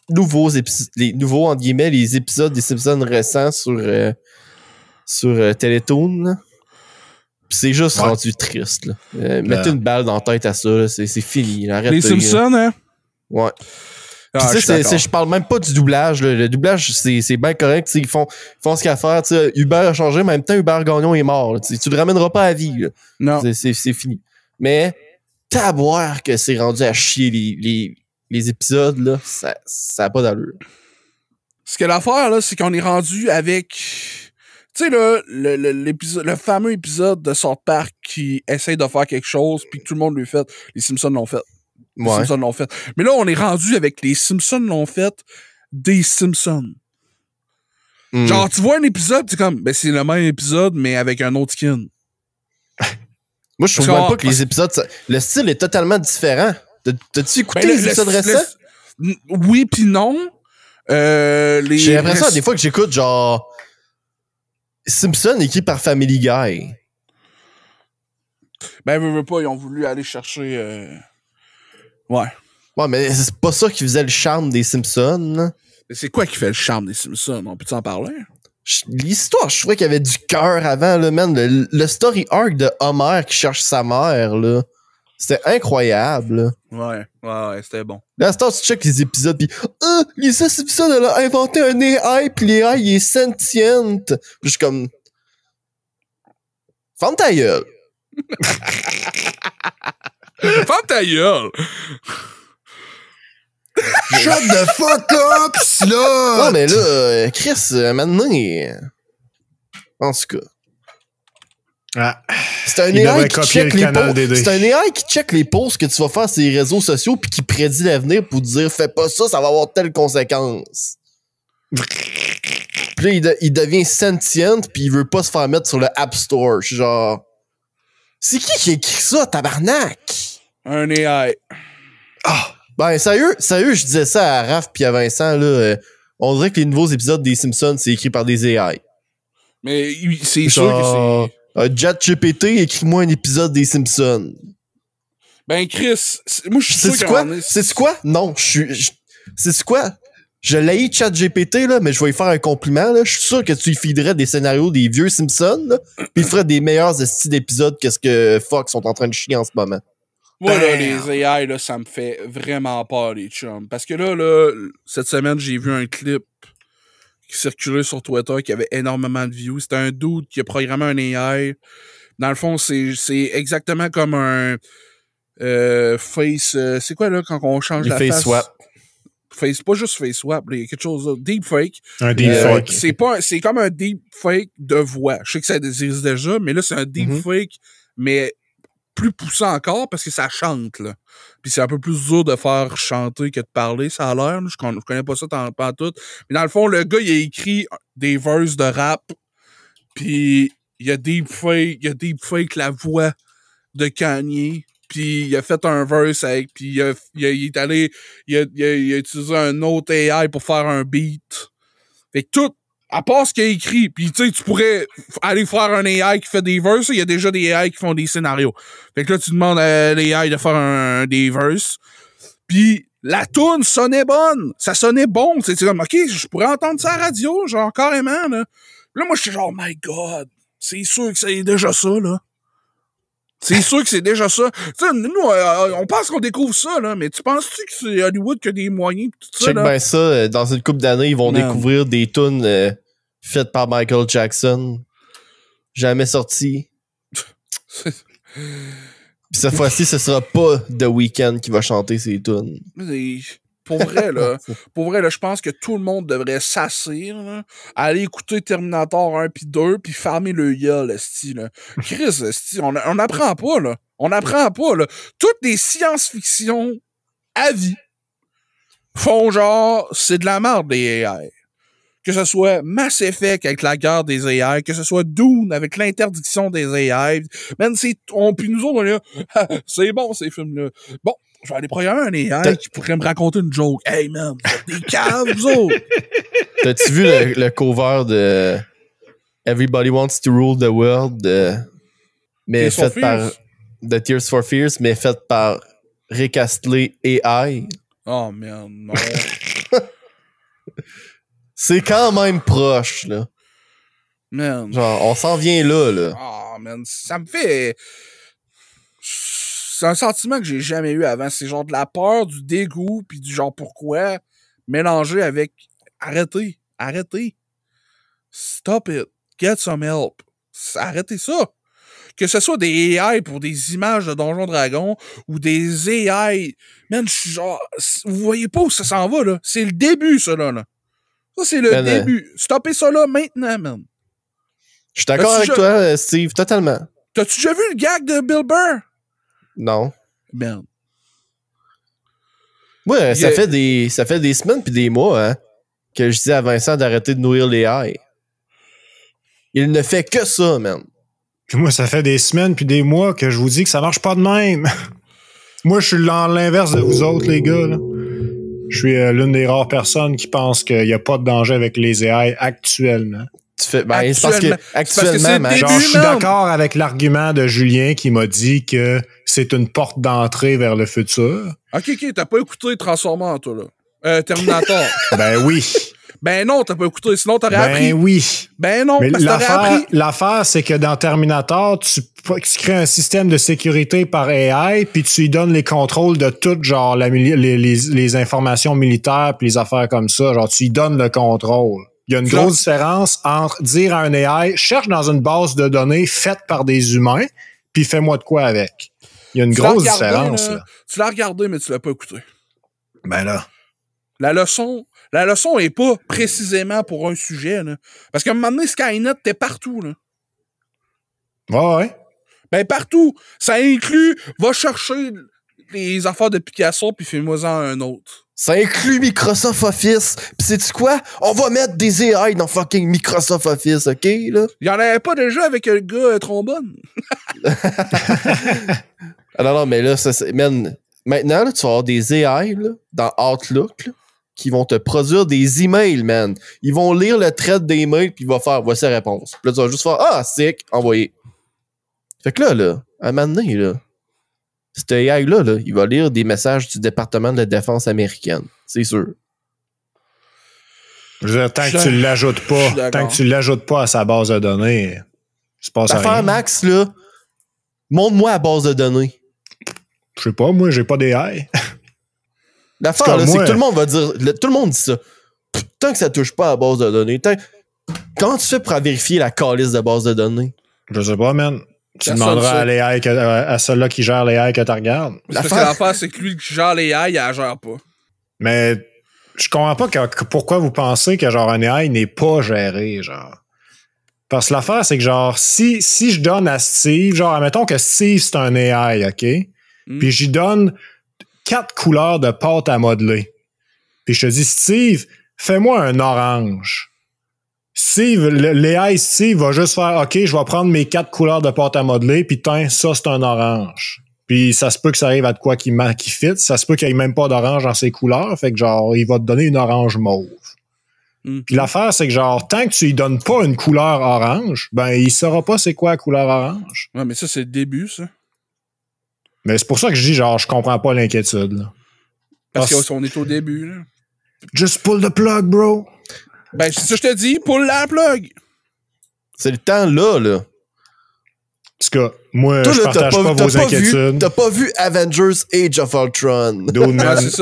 nouveaux épisodes, entre guillemets, les épisodes des Simpsons récents sur Télétoon. Pis c'est juste Ouais. rendu triste, là. Mettez une balle dans la tête à ça, là. C'est fini, là. Arrêtez. Les Simpsons, hein? Ouais. Ah, Pis je suis ça, d'accord. je parle même pas du doublage, là. Le doublage, c'est bien correct, t'sais, ils font ce qu'il y a à faire, t'sais. Hubert a changé, mais en même temps, Hubert Gagnon est mort, là. Tu le ramèneras pas à vie, là. Non. C'est fini. Mais, taboire que c'est rendu à chier les épisodes, là, ça a pas d'allure. Ce que l'affaire, là, c'est qu'on est rendu avec... Tu sais, là, le fameux épisode de South Park qui essaye de faire quelque chose, puis que tout le monde lui fait. Les Simpsons l'ont fait. Les Ouais. Simpsons l'ont fait. Mais là, on est rendu avec les Simpsons l'ont fait des Simpsons. Mm. Genre, tu vois un épisode, tu es comme, ben, c'est le même épisode, mais avec un autre skin. Moi, je trouve Genre, même pas que les épisodes, le style est totalement différent. T'as-tu écouté Ben, les épisodes récents? Oui, puis non. J'ai l'impression des fois que j'écoute genre Simpson écrit par Family Guy. Ben, veux pas, ils ont voulu aller chercher... Ouais. Ouais, mais c'est pas ça qui faisait le charme des Simpsons. Là. Mais c'est quoi qui fait le charme des Simpsons? On peut-tu en parler? L'histoire, je trouvais qu'il y avait du cœur avant, là, man. Le story arc de Homer qui cherche sa mère, là. C'était incroyable, là. Ouais, c'était bon. Là, à ce temps, tu checkes les épisodes, pis Lisa Simpson, elle a inventé un AI, pis l'AI, il est sentient. Pis je suis comme... Ferme ta gueule. Ferme ta gueule! Shut the fuck up, là! Non, mais là, Chris, maintenant... En tout cas... Ah. C'est un Il AI devrait qui copier check le les canal posts. DD. C'est un AI qui check les posts que tu vas faire sur les réseaux sociaux puis qui prédit l'avenir pour te dire fais pas ça, ça va avoir telle conséquence. Puis là, il devient sentient puis il veut pas se faire mettre sur le App Store. Je suis genre c'est qui a écrit ça, tabarnak? Un AI. Ah! Ben sérieux, je disais ça à Raph puis à Vincent là. On dirait que les nouveaux épisodes des Simpsons c'est écrit par des AI. Mais c'est sûr Genre, que c'est... ChatGPT, écris-moi un épisode des Simpsons. Ben, Chris, moi, je suis sûr C'est qu'à un quoi? moment donné, C'est quoi? Non, c'est quoi? Je l'ai ChatGPT, là, mais je vais lui faire un compliment, là. Je suis sûr que tu lui feederais des scénarios des vieux Simpsons, là, pis il ferait des meilleurs styles d'épisodes que ce que Fox sont en train de chier en ce moment. Moi, là, Damn. les AI, là, ça me fait vraiment peur, les chums. Parce que là, cette semaine, j'ai vu un clip qui circulait sur Twitter qui avait énormément de views. C'était un dude qui a programmé un AI. Dans le fond, c'est exactement comme un face... c'est quoi, là, quand on change Les la face face? swap. Pas juste face swap, il y a quelque chose d'autre. Deepfake. Un deepfake. C'est comme un deepfake de voix. Je sais que ça existe déjà, mais là, c'est un deepfake, mais plus poussé encore parce que ça chante, là. Puis c'est un peu plus dur de faire chanter que de parler, ça a l'air. Je connais pas ça pas tout. Mais dans le fond, le gars, il a écrit des verses de rap, puis il a deepfake la voix de Kanye, puis il a fait un verse avec, puis il a utilisé un autre AI pour faire un beat. Fait que tout, à part ce qu'il a écrit, puis tu sais, tu pourrais aller faire un AI qui fait des verses, il y a déjà des AI qui font des scénarios. Fait que là, tu demandes à l'AI de faire des verses, puis la toune sonnait bonne, ça sonnait bon, c'est comme, ok, je pourrais entendre ça à la radio, genre, carrément, là. Là, moi, j'étais genre, my God, c'est sûr que c'est déjà ça, là. C'est sûr que c'est déjà ça. Tu sais, nous, on pense qu'on découvre ça, là, mais tu penses-tu que c'est Hollywood qui a des moyens pis tout ça, Check là? ben ça, dans une couple d'années, ils vont Man. découvrir des tunes faites par Michael Jackson. Jamais sorties. Puis cette fois-ci, ce sera pas The Weeknd qui va chanter ces tunes. Pour vrai, là, je pense que tout le monde devrait s'asseoir, là, aller écouter Terminator 1 puis 2 puis fermer le gueule, esti, là. Chris, esti, on apprend pas, là. On apprend pas, là. Toutes les science-fiction à vie font genre, c'est de la merde, des AI. Que ce soit Mass Effect avec la guerre des AI, que ce soit Dune avec l'interdiction des AI. Man, puis nous autres, on est là, c'est bon, ces films-là. Bon, je vais aller programmer un AI qui pourrait me raconter une joke. Hey, man, vous êtes des caves, vous autres! T'as-tu vu le cover de Everybody Wants to Rule the World, mais Tears for fait par Fears? de Tears for Fears, mais fait par Rick Astley AI? Oh, man, non. C'est quand même proche, là. Man. Genre, on s'en vient là, là. Oh, man. Ça me fait... C'est un sentiment que j'ai jamais eu avant. C'est genre de la peur, du dégoût, puis du genre pourquoi, mélangé avec arrêtez. Stop it. Get some help. Arrêtez ça. Que ce soit des AI pour des images de Donjons Dragons ou des AI. Man, je suis genre. Vous voyez pas où ça s'en va, là. C'est le début, ça, là. Ça, c'est le début. Stoppez ça là maintenant, man. Je suis d'accord avec toi, Steve, totalement. T'as-tu déjà vu le gag de Bill Burr? Non. Merde. Ouais, ça fait des semaines puis des mois, hein, que je dis à Vincent d'arrêter de nourrir les AI. Il ne fait que ça, man. Puis moi, ça fait des semaines puis des mois que je vous dis que ça marche pas de même. Moi, je suis l'inverse de vous autres, les gars, là. Je suis l'une des rares personnes qui pense qu'il n'y a pas de danger avec les AI actuellement. C'est parce que actuellement, genre, je suis d'accord avec l'argument de Julien qui m'a dit que c'est une porte d'entrée vers le futur. Ok, t'as pas écouté Transformers, toi, là. Terminator. Ben oui. Ben non, t'as pas écouté, sinon t'aurais appris. Ben oui. Ben non, mais parce que t'aurais appris. L'affaire, c'est que dans Terminator, tu crées un système de sécurité par AI, puis tu lui donnes les contrôles de tout, genre les informations militaires puis les affaires comme ça. Genre, tu lui donnes le contrôle. Il y a une grosse différence entre dire à un AI, cherche dans une base de données faite par des humains, puis fais-moi de quoi avec. Il y a une grosse différence. Là. Tu l'as regardé, mais tu l'as pas écouté. Ben là. La leçon est pas précisément pour un sujet, là. Parce qu'à un moment donné, Skynet, t'es partout, là. Ouais. Ben, partout. Ça inclut, va chercher les affaires de Picasso, puis fais-moi-en un autre. Ça inclut Microsoft Office. Pis sais-tu quoi? On va mettre des AI dans fucking Microsoft Office, OK, là? Il y en avait pas déjà avec le gars trombone. Ah non, mais là, man, maintenant, là, tu vas avoir des AI, là, dans Outlook, là, qui vont te produire des emails, man. Ils vont lire le thread des emails, puis il va faire, voici la réponse. Puis là, tu vas juste faire, ah, sick, envoyer. Fait que là, à un moment donné, là, cet AI-là, là, il va lire des messages du département de la défense américaine. C'est sûr. Je veux dire, tant que tu l'ajoutes pas à sa base de données, c'est pas ça. L'affaire Max, là, montre-moi la base de données. Je sais pas, moi, j'ai pas d'AI. L'affaire, là, c'est que tout le monde va dire, tout le monde dit ça. Tant que ça touche pas à la base de données, comment tu fais pour vérifier la calice de base de données? Je sais pas, man. Tu demanderas à celui-là qui gère les AI que tu regardes. Parce que l'affaire, c'est que lui qui gère les AI, il la gère pas. Mais je comprends pas pourquoi vous pensez que genre un AI n'est pas géré, genre. Parce que l'affaire, c'est que genre, si je donne à Steve, genre, admettons que Steve, c'est un AI, OK? Puis j'y donne 4 couleurs de pâte à modeler. Puis je te dis, Steve, fais-moi un orange. Steve, l'AI Steve va juste faire, OK, je vais prendre mes 4 couleurs de pâte à modeler, puis tiens, ça, c'est un orange. Puis ça se peut que ça arrive à de quoi qui fit. Ça se peut qu'il n'y ait même pas d'orange dans ses couleurs. Fait que genre, il va te donner une orange mauve. Puis l'affaire, c'est que genre, tant que tu lui donnes pas une couleur orange, ben, il saura pas c'est quoi la couleur orange. Ouais, mais ça, c'est le début, ça. Mais c'est pour ça que je dis, genre, je comprends pas l'inquiétude, là. Parce qu'on est au début, là. Just pull the plug, bro. Ben, c'est ça que je te dis, pull la plug. C'est le temps là. En tout cas, moi, je partage pas vos inquiétudes. T'as pas vu Avengers Age of Ultron.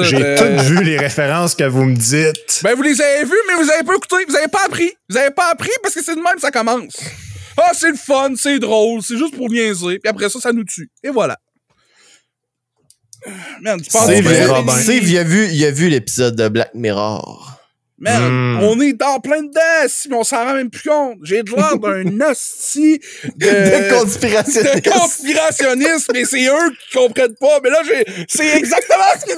J'ai toutes vu les références que vous me dites. Ben, vous les avez vues, mais vous avez pas écouté. Vous avez pas appris. Vous avez pas appris parce que c'est de même que ça commence. Ah, c'est le fun, c'est drôle, c'est juste pour niaiser. Puis après ça, ça nous tue. Et voilà. Man, tu penses Steve, il a vu l'épisode de Black Mirror. Man, on est en plein dedans, si on s'en rend même plus compte. J'ai de l'air d'un hostie de conspirationniste. De conspirationniste, mais c'est eux qui comprennent pas. Mais là, c'est exactement ce qu'ils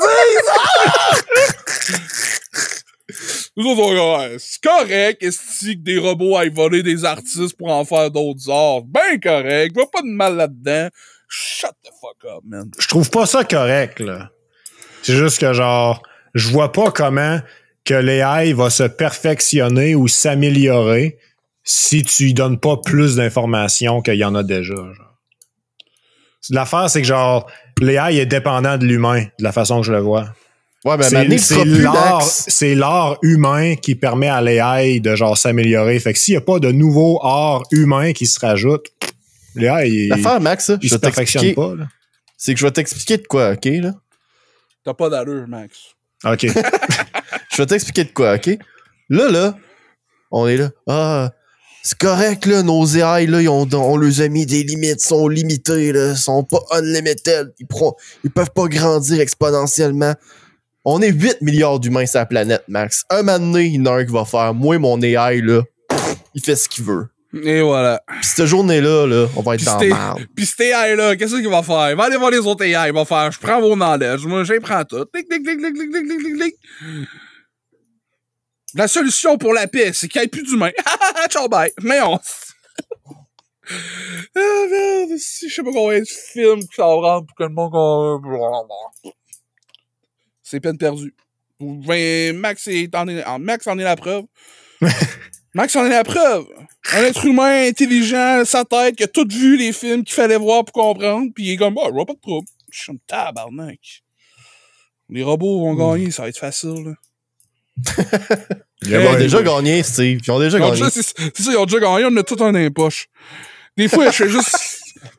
disent. Nous autres, on c'est correct, est-ce que des robots aillent voler des artistes pour en faire d'autres arts? Ben correct, va pas de mal là-dedans. Shut the fuck up, man. Je trouve pas ça correct, là. C'est juste que, genre, je vois pas comment que l'AI va se perfectionner ou s'améliorer si tu lui donnes pas plus d'informations qu'il y en a déjà. Genre. L'affaire, c'est que genre l'AI est dépendant de l'humain, de la façon que je le vois. Ouais, ben c'est l'art humain qui permet à l'AI de genre s'améliorer. Fait que s'il y a pas de nouveau art humain qui se rajoute, L'AI, il L'affaire, Max, se je vais perfectionne t'expliquer. pas, là. C'est que je vais t'expliquer de quoi, OK, là? T'as pas d'allure, Max. OK. Je vais t'expliquer de quoi, OK? Là, on est là. Ah, c'est correct, là, nos AI, là, on leur a mis des limites, sont limités, là, sont pas unlimited. Ils peuvent pas grandir exponentiellement. On est 8 milliards d'humains sur la planète, Max. Un moment donné, il y en a un qui va faire. Moi, mon AI, là, il fait ce qu'il veut. Et voilà. Pis cette journée-là, là, on va être dans la merde. Pis cet AI là, qu'est-ce qu'il va faire? Il va aller voir les autres AI, il va faire, je prends vos knowledge, moi, je les prends tout. Clic, clic, clic, clic, clic, clic, clic, clic. La solution pour la paix, c'est qu'il n'y ait plus d'humains. Ciao, bye. Mais on... merde, je sais pas combien de films qui s'en rendent pour que le monde... C'est peine perdue. Max en est la preuve. Max en est la preuve. Un être humain intelligent, sa tête, qui a tout vu les films qu'il fallait voir pour comprendre, pis il est comme, je vois pas de trouble. Je suis comme, tabarnak. Les robots vont gagner, ça va être facile, là. Ils ont déjà gagné, Steve. Ils ont déjà gagné. C'est ça, ils ont déjà gagné, on a tout un dans les poches. Des fois, je fais juste...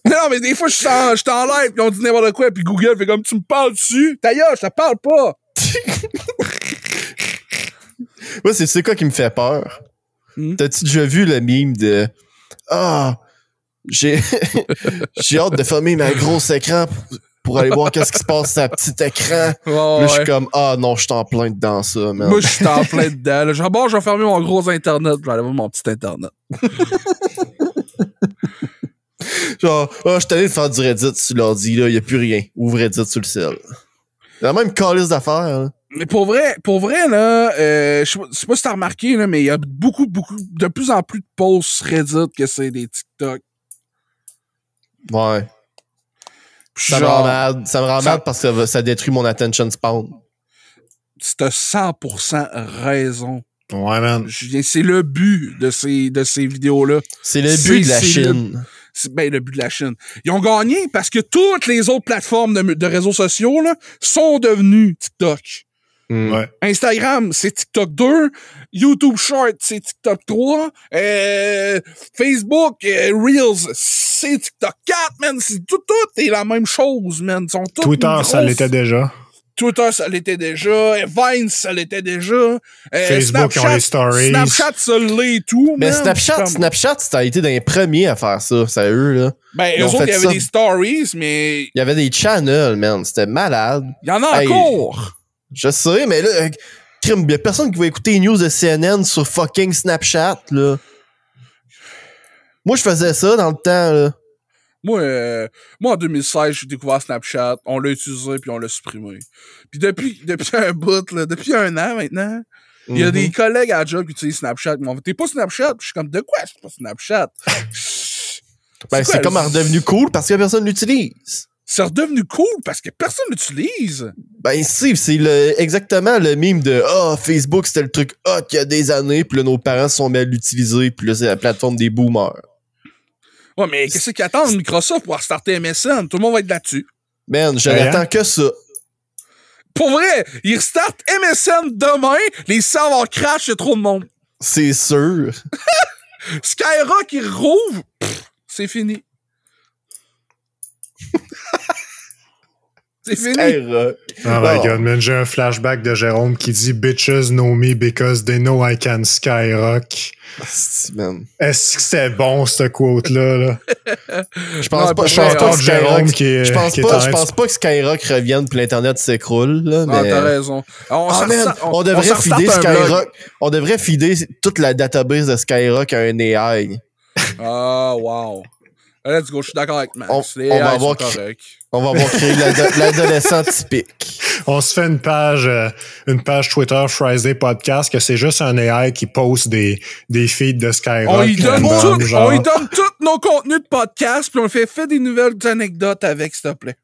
Non, mais des fois, je suis en live, pis on dit n'importe quoi, pis Google fait comme, tu me parles dessus? Ta gueule, je te parle pas! Moi, c'est quoi qui me fait peur? T'as-tu déjà vu le meme de j'ai hâte de fermer ma grosse écran pour aller voir qu'est-ce qui se passe sur la petite écran. Oh, là, je suis comme non, je suis en plein dedans ça, man. Moi, je suis en plein dedans. Là. Genre, je vais fermer mon gros internet, je vais aller voir mon petit internet. Genre, je suis allé faire du Reddit sur l'ordi, là, y a plus rien. Ouvre Reddit sur le ciel. Il y a même calice d'affaires, là. Mais pour vrai, là, je sais pas si t'as remarqué, là, mais il y a beaucoup, de plus en plus de posts Reddit que c'est des TikTok. Ouais. Ça me rend mal parce que ça détruit mon attention span. T'as 100% raison. Ouais, man. C'est le but de ces vidéos-là. C'est le but de la Chine. C'est le but de la Chine. Ils ont gagné parce que toutes les autres plateformes de réseaux sociaux là, sont devenues TikTok. Ouais. Instagram, c'est TikTok 2. YouTube Short, c'est TikTok 3. Facebook, Reels, c'est TikTok 4, man. Tout est la même chose, man. Twitter, ça l'était déjà. Twitter, ça l'était déjà. Vine, ça l'était déjà. Facebook, ont les stories. Snapchat, ça l'est et tout. Mais man. Snapchat, ça a été dans les premiers à faire ça. C'est eux, là. Ben, eux autres, il y avait des stories, mais... Il y avait des channels, man. C'était malade. Il y en a encore. Je sais, mais là, il y a personne qui va écouter les news de CNN sur fucking Snapchat, là. Moi, je faisais ça dans le temps, là. Moi, en 2016, j'ai découvert Snapchat, on l'a utilisé puis on l'a supprimé. Puis depuis un bout, là, depuis un an maintenant, il y a des collègues à la job qui utilisent Snapchat qui m'ont fait « T'es pas Snapchat? » Puis je suis comme « De quoi? Je suis pas Snapchat? » C'est comme redevenu cool parce que personne l'utilise. C'est redevenu cool parce que personne l'utilise. Ben, c'est exactement le meme de Facebook, c'était le truc hot il y a des années, puis là, nos parents se sont mis à l'utiliser, puis là, c'est la plateforme des boomers. Ouais, mais qu'est-ce qu'ils attendent Microsoft pour starter MSN? Tout le monde va être là-dessus. Man, j'attends que ça. Pour vrai, ils restartent MSN demain, les serveurs crash, il y a trop de monde. C'est sûr. Skyrock, il rouvre, c'est fini. C'est fini. Skyrock. Oh my god, man, j'ai un flashback de Jérôme qui dit « Bitches know me because they know I can Skyrock ». Est-ce que c'était bon, ce quote-là? Là? Je pense pas que Skyrock revienne puis l'Internet s'écroule. Là, mais... t'as raison. On devrait feeder Skyrock. On devrait feeder toute la database de Skyrock à un AI. Ah, wow. Let's go, je suis d'accord avec Max. On va avoir créé l'adolescent typique. On se fait une page Twitter Friday Podcast que c'est juste un AI qui poste des feeds de Skyrock. On y donne tous nos contenus de podcast puis on fait des nouvelles anecdotes avec, s'il te plaît.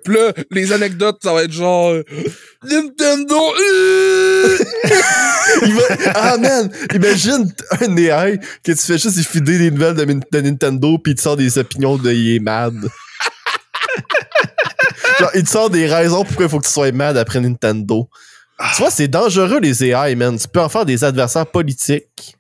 Puis là, les anecdotes, ça va être genre Nintendo. Man, imagine un AI que tu fais juste fider des nouvelles de Nintendo puis il te sort des opinions de il est mad. Genre, il te sort des raisons pourquoi il faut que tu sois mad après Nintendo. Tu vois, c'est dangereux les AI, man. Tu peux en faire des adversaires politiques.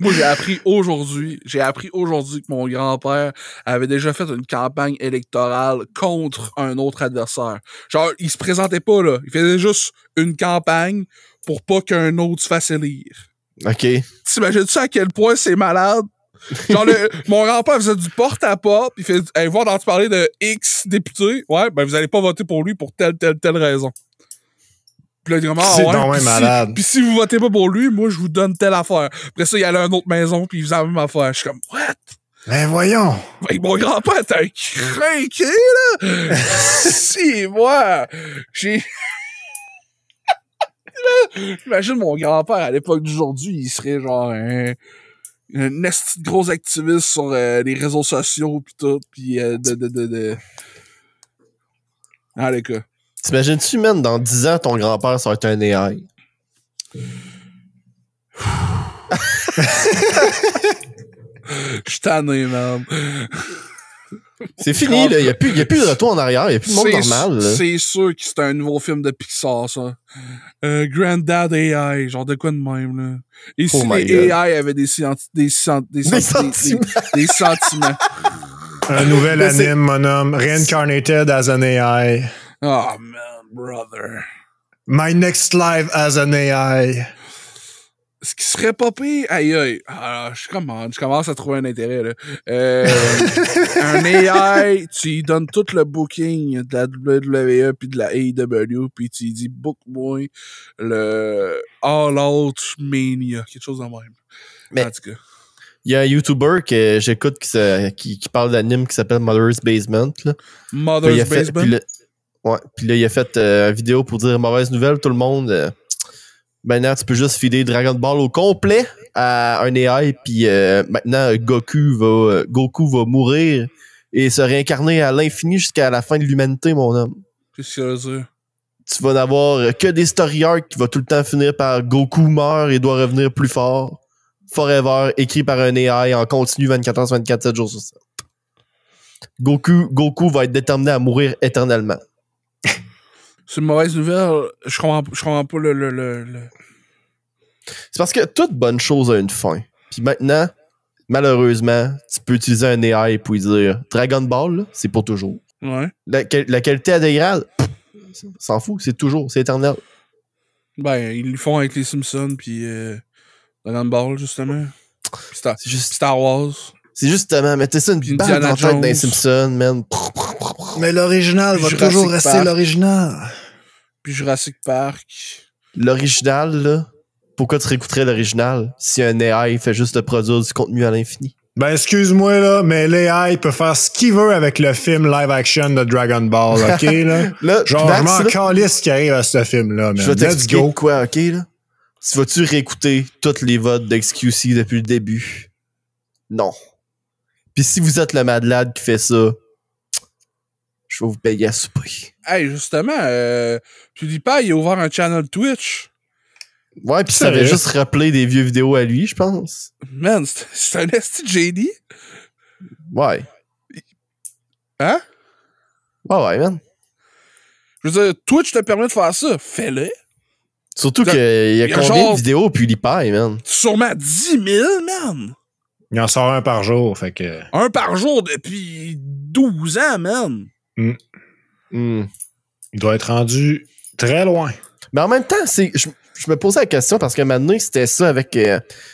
Moi, j'ai appris aujourd'hui que mon grand-père avait déjà fait une campagne électorale contre un autre adversaire. Genre, il se présentait pas, là. Il faisait juste une campagne pour pas qu'un autre se fasse élire. OK. T'imagines-tu à quel point c'est malade? Genre, mon grand-père faisait du porte-à-porte, pis il fait, hey, voir d'en parler de X député. Ouais, ben, vous allez pas voter pour lui pour telle raison. Puis là, il dit, C'est donc même malade. Puis si vous votez pas pour lui, moi, je vous donne telle affaire. Après ça, il allait à une autre maison, puis il faisait la même affaire. Je suis comme, what? Ben voyons. Ben, mon grand-père était un crinqué, là! Si, moi! J'imagine mon grand-père à l'époque d'aujourd'hui, il serait genre un esti de gros activiste sur les réseaux sociaux pis tout, pis Ah, les gars. T'imagines-tu, man, dans 10 ans, ton grand-père, ça va être un AI? Je suis tanné, man. C'est fini, là. Il y a plus de retour en arrière. Il y a plus de monde normal, là. C'est sûr que c'est un nouveau film de Pixar, ça. Granddad AI, genre de quoi de même, là. Et si les AI avaient des sentiments. Un nouvel anime, mon homme. Reincarnated as an AI. Oh, man, brother. My next life as an AI. Ce qui serait pas pire, aïe, je commence à trouver un intérêt, là. Un AI, tu lui donnes tout le booking de la WWE puis de la AEW, puis tu lui dis book-moi le All Out Mania, quelque chose de même. Mais en tout cas. il y a un YouTuber que j'écoute qui parle d'anime qui s'appelle Mother's Basement, là. Mother's Basement? Puis là, il a fait une vidéo pour dire mauvaise nouvelle, tout le monde. Maintenant, tu peux juste filer Dragon Ball au complet à un AI, puis maintenant, Goku va mourir et se réincarner à l'infini jusqu'à la fin de l'humanité, mon homme. Qu'est-ce que ça veut dire? Tu vas n'avoir que des story arcs qui va tout le temps finir par Goku meurt et doit revenir plus fort. Forever, écrit par un AI en continu 24h/24, 7 jours sur 7. Goku va être déterminé à mourir éternellement. C'est une mauvaise nouvelle. Je comprends pas le... C'est parce que toute bonne chose a une fin. Puis maintenant, malheureusement, tu peux utiliser un AI pour lui dire Dragon Ball, là, c'est pour toujours. Ouais. La qualité a dégrade. S'en fout, c'est toujours, c'est éternel. Ben, ils le font avec les Simpsons puis Dragon Ball, justement. C'est juste Star Wars. C'est justement, mettez ça une balle dans la tête d'un Simpson, man. Mais l'original va toujours rester l'original. Puis Jurassic Park. L'original, là, pourquoi tu réécouterais l'original si un AI fait juste de produire du contenu à l'infini? Ben, excuse-moi, là, mais l'AI peut faire ce qu'il veut avec le film live-action de Dragon Ball, OK, là? Genre, je m'en calisse qui arrive à ce film-là, man. Je vais t'expliquer quoi, OK, là? Tu vas-tu réécouter tous les votes d'XQC depuis le début? Non. Puis si vous êtes le Mad Lad qui fait ça, je vais vous payer à souper. Hey, justement, PewDiePie, il a ouvert un channel Twitch. Ouais, pis ça avait juste rappelé des vieux vidéos à lui, je pense. Man, c'est un esti JD? Ouais. Hein? Ouais, man. Je veux dire, Twitch te permet de faire ça. Fais-le. Surtout qu'il y a combien de vidéos PewDiePie, man? Sûrement 10 000, man. Il en sort un par jour, fait que... Un par jour depuis 12 ans, man. Il doit être rendu très loin. Mais en même temps, je me posais la question parce que maintenant, c'était ça avec...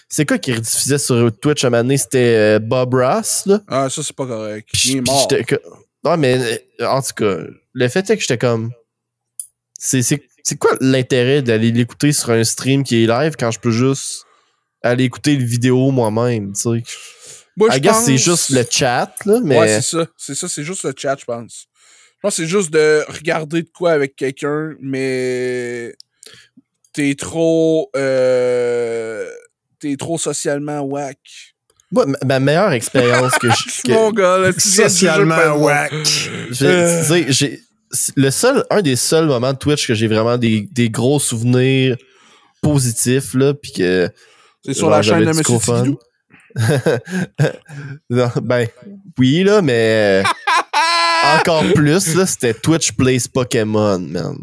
c'est quoi qui rediffusait sur Twitch à maintenant? C'était Bob Ross, là? Ah, ça, c'est pas correct. Il est mort. Non, mais en tout cas, le fait est que j'étais comme... C'est quoi l'intérêt d'aller l'écouter sur un stream qui est live quand je peux juste aller écouter le vidéo moi-même, tu sais? Moi, je pense... c'est juste le chat, là, mais... Ouais, c'est ça, c'est juste le chat, je pense. Je pense que c'est juste de regarder de quoi avec quelqu'un, mais... T'es trop socialement whack. Moi, ma meilleure expérience que je... Mon gars, là, socialement whack. Un des seuls moments de Twitch que j'ai vraiment des gros souvenirs positifs, là, pis que... C'est sur la chaîne de Monsieur Tigidou? Non, ben, oui, là, mais... encore plus, là, c'était Twitch Plays Pokémon, man.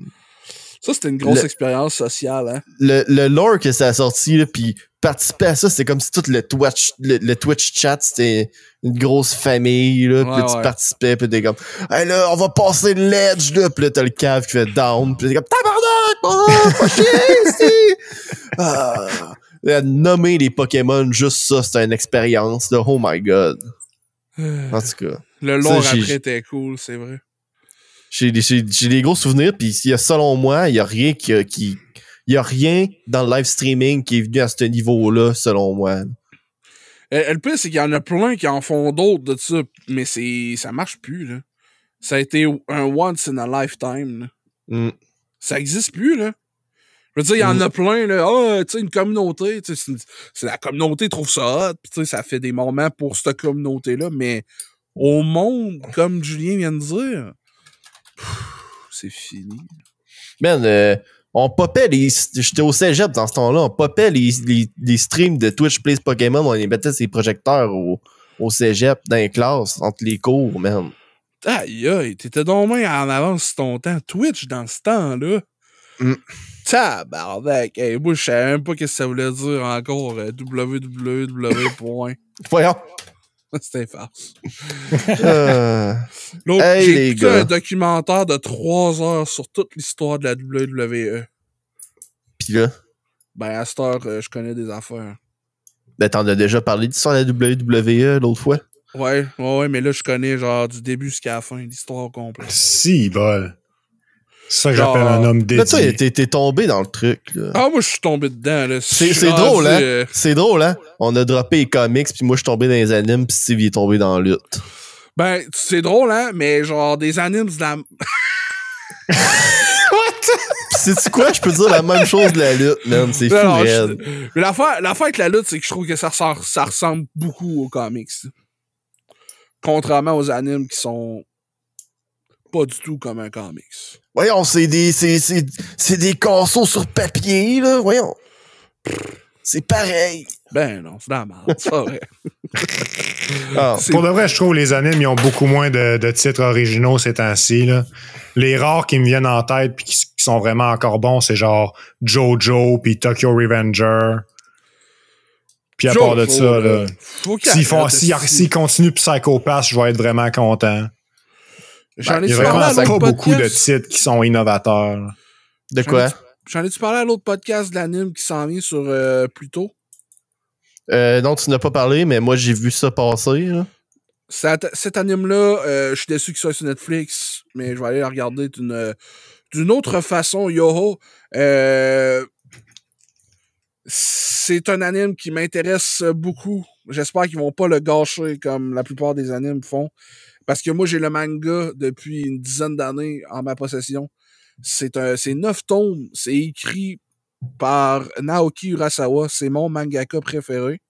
Ça, c'était une grosse expérience sociale, hein. Le lore que ça a sorti, là, pis participer à ça, c'est comme si tout le Twitch chat, c'était une grosse famille, là, pis là, tu participais, pis t'es comme, hey, là, on va passer le ledge, là, pis là, t'as le cave qui fait down, pis t'es comme, tabarnak, pas chier, ici! Nommer les Pokémon, juste ça, c'était une expérience, là, oh my god. En tout cas. Le lore après était cool, c'est vrai. J'ai des gros souvenirs, pis selon moi, il y a rien il y a rien dans le live streaming qui est venu à ce niveau-là, selon moi. Le pire, c'est qu'il y en a plein qui en font d'autres de ça, mais ça marche plus, là. Ça a été un once in a lifetime, là. Ça existe plus, là. Je veux dire, il y en a plein, là. Ah, tu sais, une communauté, tu sais, c'est la communauté trouve ça hot, pis tu sais, ça fait des moments pour cette communauté-là, mais au monde, comme Julien vient de dire, c'est fini. Man, on popait j'étais au cégep dans ce temps-là, on popait les streams de Twitch Plays Pokémon, on les mettait ces projecteurs au cégep, dans les classes, entre les cours, man. Aïe, aïe, t'étais donc bien en avance sur ton temps. Twitch, dans ce temps-là. Tabarnak. Hey, moi, je savais même pas ce que ça voulait dire encore. www. Voyons. C'était farce. L'autre, j'ai écouté un documentaire de 3 heures sur toute l'histoire de la WWE. Pis là? Ben, à cette heure, je connais des affaires. Ben, t'en as déjà parlé d'histoire de la WWE l'autre fois? Ouais, mais là, je connais genre du début jusqu'à la fin, l'histoire complète. Si, bol. C'est ça que j'appelle un homme dédié. Là, toi, t'es tombé dans le truc, là. Ah, moi, je suis tombé dedans, là. C'est drôle, hein? C'est drôle, hein? On a droppé les comics, puis moi, je suis tombé dans les animes, puis Steve, il est tombé dans la lutte. Ben, c'est drôle, hein? Mais genre, des animes de la... What? Sais-tu quoi? Je peux dire la même chose de la lutte, man. C'est fou, raide. Mais l'affaire avec la lutte, c'est que je trouve que ça ressemble beaucoup aux comics. Contrairement aux animes qui sont pas du tout comme un comics. Voyons, c'est des casseaux sur papier, là. Voyons. C'est pareil. Ben non, c'est dans la merde, c'est pas vrai. Pour de vrai, je trouve que les animes, ils ont beaucoup moins de titres originaux ces temps-ci, là. Les rares qui me viennent en tête puis qui sont vraiment encore bons, c'est genre Jojo puis Tokyo Revenger. Puis à part de ça, là, s'ils continuent Psycho Pass, je vais être vraiment content. Il y a vraiment pas beaucoup de titres qui sont innovateurs. Là. De quoi? J'en ai-tu parlé à l'autre podcast de l'anime qui s'en vient sur Pluto? Non, tu n'as pas parlé, mais moi, j'ai vu ça passer. Là. Cet anime-là, je suis déçu qu'il soit sur Netflix, mais je vais aller la regarder d'une autre façon. Yoho, c'est un anime qui m'intéresse beaucoup. J'espère qu'ils vont pas le gâcher comme la plupart des animes font. Parce que moi, j'ai le manga depuis une dizaine d'années en ma possession. C'est 9 tomes. C'est écrit par Naoki Urasawa. C'est mon mangaka préféré.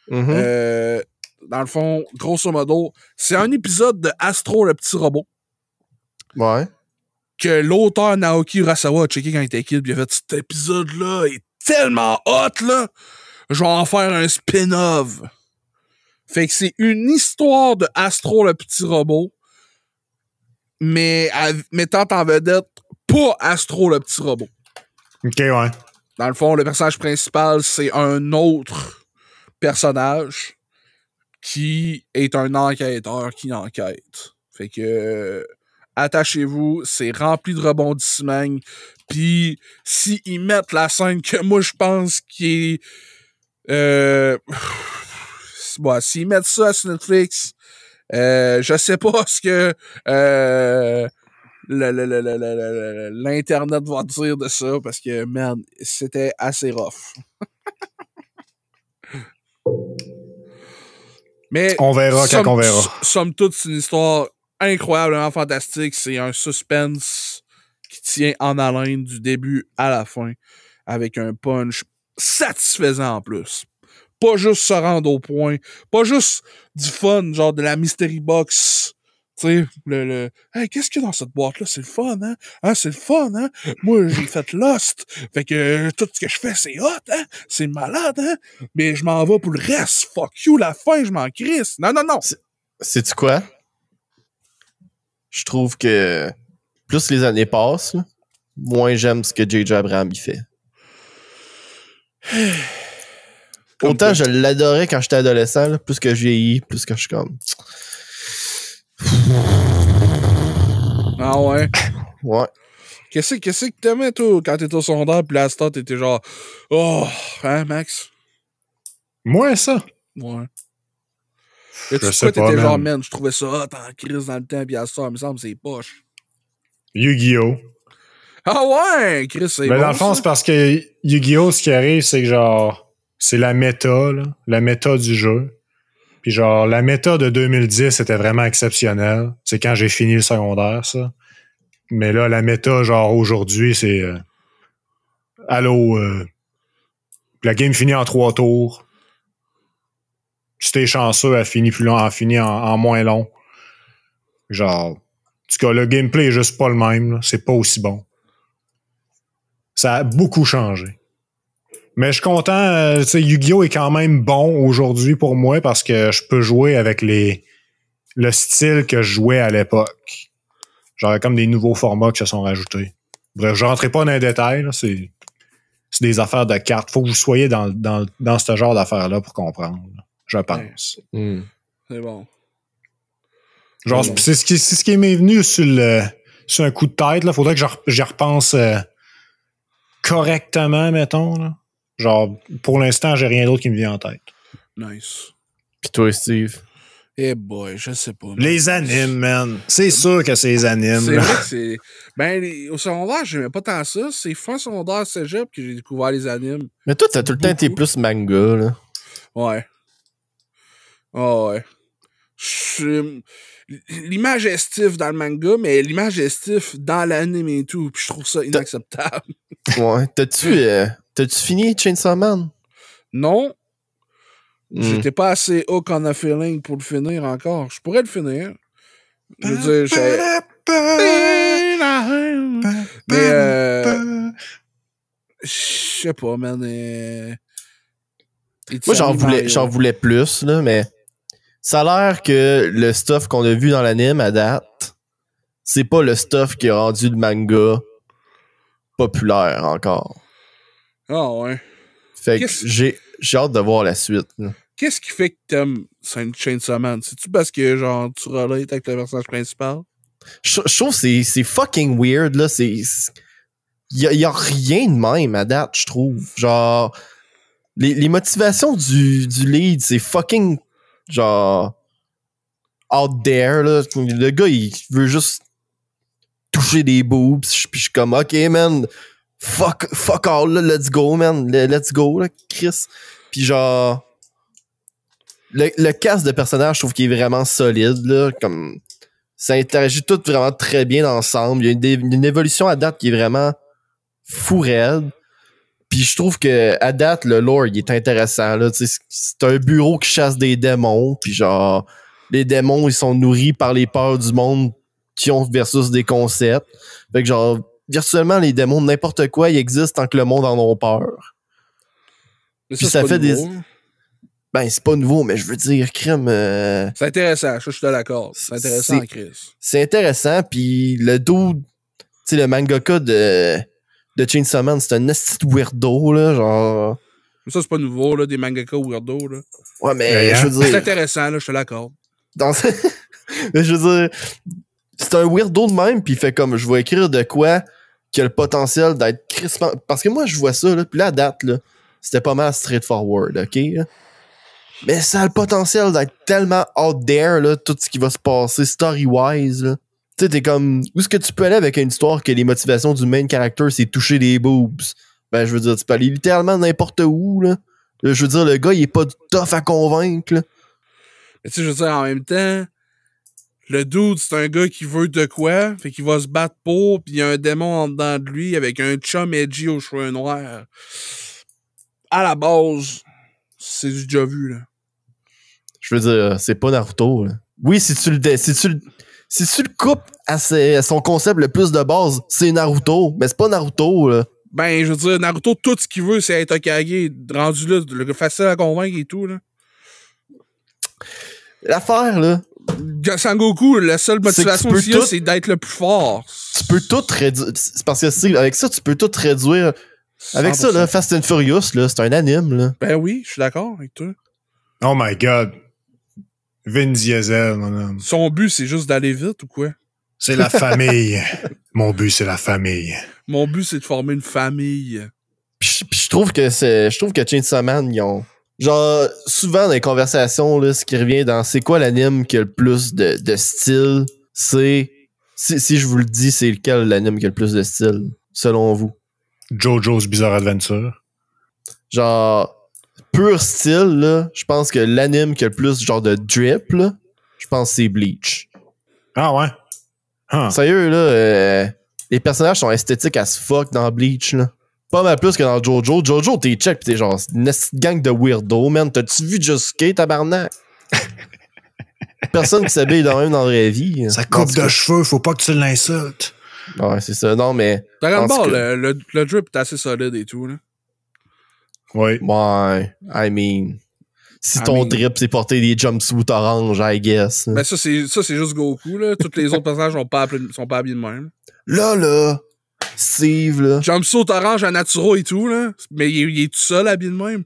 Mm-hmm. Dans le fond, grosso modo, c'est un épisode de Astro le petit robot. Ouais. Que l'auteur Naoki Urasawa a checké quand il était kid. Il a fait cet épisode-là est tellement hot, là. Je vais en faire un spin-off. Fait que c'est une histoire de Astro le petit robot, mais mettant en vedette pas Astro le petit robot. Ok, ouais. Dans le fond, le personnage principal, c'est un autre personnage qui est un enquêteur qui enquête. Fait que attachez-vous, c'est rempli de rebondissements. Puis s'ils mettent la scène que moi je pense qui est bon, s'ils mettent ça sur Netflix, je sais pas ce que l'Internet va dire de ça, parce que, man, c'était assez rough. Mais on verra quand on verra. Somme toute, c'est une histoire incroyablement fantastique. C'est un suspense qui tient en haleine du début à la fin, avec un punch satisfaisant en plus. Pas juste se rendre au point, pas juste du fun, genre de la mystery box. Tu sais, hey, qu'est-ce qu'il y a dans cette boîte-là? C'est le fun, hein? Hein, c'est le fun, hein? Moi, j'ai fait Lost. Fait que tout ce que je fais, c'est hot, hein? C'est malade, hein? Mais je m'en vais pour le reste. Fuck you, la fin, je m'en crisse. Non. Sais-tu quoi? Je trouve que plus les années passent, là, moins j'aime ce que J.J. Abrams y fait. Autant je l'adorais quand j'étais adolescent, là, plus que je vieillis, plus que je suis comme... Ah ouais? Ouais. Qu'est-ce que t'aimais, toi, quand t'étais au secondaire, pis là, à ce temps, t'étais genre... Oh, hein, Max? Moi, ça. Ouais. Et tu Je sais sais quoi, pas, t'étais genre, man. man, je trouvais ça hot en crise dans le temps, pis à ce temps, il me semble, c'est poche. Yu-Gi-Oh! Ah ouais! Chris, c'est Mais bon, dans le fond, ça. c'est parce que Yu-Gi-Oh! Ce qui arrive, c'est que genre, c'est la méta, là, la méta du jeu. Puis genre, la méta de 2010 était vraiment exceptionnelle. C'est quand j'ai fini le secondaire, ça. Mais là, la méta, genre, aujourd'hui, c'est... allô, la game finit en 3 tours. Si t'es chanceux, elle finit plus long, elle finit en moins long. Genre, en tout cas, le gameplay est juste pas le même, là. C'est pas aussi bon. Ça a beaucoup changé. Mais je suis content, tu sais, Yu-Gi-Oh! Est quand même bon aujourd'hui pour moi parce que je peux jouer avec le style que je jouais à l'époque. Genre, comme des nouveaux formats qui se sont rajoutés. Bref, je rentrerai pas dans les détails, là, c'est des affaires de cartes. Faut que vous soyez dans ce genre d'affaires-là pour comprendre, là, je pense. C'est bon. Genre, c'est ce qui m'est venu sur un coup de tête, là. Faudrait que j'y repense correctement, mettons, là. Genre, pour l'instant, j'ai rien d'autre qui me vient en tête. Nice. Pis toi, Steve? Eh boy, je sais pas. Man. Les animes, man. C'est sûr que c'est les animes. C'est là. vrai que c'est... Ben, au secondaire, j'aimais pas tant ça. C'est fin secondaire cégep que j'ai découvert les animes. Mais toi, t'as tout le temps été Beaucoup. plus manga, là. Ouais. Oh, ouais. L'image est stiff dans le manga, mais l'image est stiff dans l'anime et tout. Puis je trouve ça inacceptable. Ouais. T'as-tu fini Chainsaw Man? Non. Mm. J'étais pas assez hook on a feeling pour le finir encore. Je pourrais le finir. Je veux dire, mais je sais pas, man. Moi, j'en voulais plus, là, mais ça a l'air que le stuff qu'on a vu dans l'anime à date, c'est pas le stuff qui a rendu le manga populaire encore. Ah ouais. Fait que j'ai hâte de voir la suite, là. Qu'est-ce qui fait que t'aimes Chainsaw Man? C'est-tu parce que, genre, tu relates avec le personnage principal? Je trouve que c'est fucking weird, là. Y a rien de même à date, je trouve. Genre, les motivations du lead, c'est fucking, genre, out there, là. Le gars, il veut juste toucher des boobs. Puis je suis comme, OK, man, fuck all, là, let's go, man. Let's go, là, Chris. Puis genre... Le cast de personnages, je trouve qu'il est vraiment solide, là, comme ça interagit tout vraiment très bien ensemble. Il y a une évolution à date qui est vraiment fou raide. Puis je trouve que à date, le lore, il est intéressant, là. C'est un bureau qui chasse des démons, puis genre, les démons, ils sont nourris par les peurs du monde qui ont versus des concepts. Fait que genre, virtuellement, les démons, n'importe quoi, ils existent tant que le monde en a peur. Mais Puis ça fait nouveau. Ben, c'est pas nouveau, mais je veux dire, crime... C'est intéressant, je suis d'accord. C'est intéressant, Chris. C'est intéressant, puis le dude, tu sais, le mangaka de Chainsaw Man, c'est un esti de weirdo, là, genre... Mais ça, c'est pas nouveau, là, des mangaka weirdo, là. Ouais, mais je veux dire... C'est intéressant, là, je te l'accorde. Mais je veux dire, c'est un weirdo de même, puis il fait comme, je vais écrire de quoi qui a le potentiel d'être crispant... Parce que moi, je vois ça, là, puis là, à date, là, c'était pas mal straightforward, OK, là? Mais ça a le potentiel d'être tellement out there, là, tout ce qui va se passer story-wise, là. Tu sais, t'es comme, où est-ce que tu peux aller avec une histoire que les motivations du main character, c'est toucher des boobs? Ben, je veux dire, tu peux aller littéralement n'importe où, là. Je veux dire, le gars, il est pas tough à convaincre, là. Mais tu sais, je veux dire, en même temps, le dude, c'est un gars qui veut de quoi, fait qu'il va se battre pour, pis il y a un démon en dedans de lui avec un chum edgy aux cheveux noirs. À la base, c'est du déjà vu, là. Je veux dire, c'est pas Naruto, là. Oui, si tu le coupes à son concept le plus de base, c'est Naruto, mais c'est pas Naruto, là. Ben, je veux dire, Naruto, tout ce qu'il veut, c'est être Hokage, rendu là, le facile à convaincre et tout, là. L'affaire, là, Sangoku, la seule motivation peux aussi, tout- c'est d'être le plus fort. Tu peux tout réduire. C'est parce que avec ça, tu peux tout réduire. Avec ça, 100%. là, Fast and Furious, là, c'est un anime, là. Ben oui, je suis d'accord avec toi. Oh my god. Vin Diesel, mon homme. Son but, c'est juste d'aller vite ou quoi? C'est la famille. Mon but, c'est la famille. Mon but, c'est de former une famille. Puis je trouve que Chainsaw Man, ils ont. Genre, souvent dans les conversations, là, ce qui revient dans c'est quoi l'anime qui a le plus de style, c'est. Si je vous le dis, c'est lequel l'anime qui a le plus de style, selon vous? JoJo's Bizarre Adventure. Genre, pur style, là, je pense que l'anime qui a le plus genre de drip, là, je pense que c'est Bleach. Ah ouais? Huh. Sérieux, là, les personnages sont esthétiques as fuck dans Bleach, là. Pas mal plus que dans Jojo. Jojo, t'es check pis t'es genre une gang de weirdo, man. T'as-tu vu Josuke, tabarnak? Personne qui s'habille dans même dans la vraie vie. Sa coupe de cheveux, faut pas que tu l'insultes. Ouais, c'est ça. Non, mais. Dragon en tout Ball, cas- le drip est assez solide et tout, là. Oui. Ouais, I mean. Si I ton mean- drip, c'est porter des jumpsuits orange, I guess. Ben ça, c'est juste Goku, là. Tous les autres personnages sont pas habillés de même. Là, Steve, là. Jumpsuit orange à Naturo et tout, là. Mais il est tout seul habillé de même.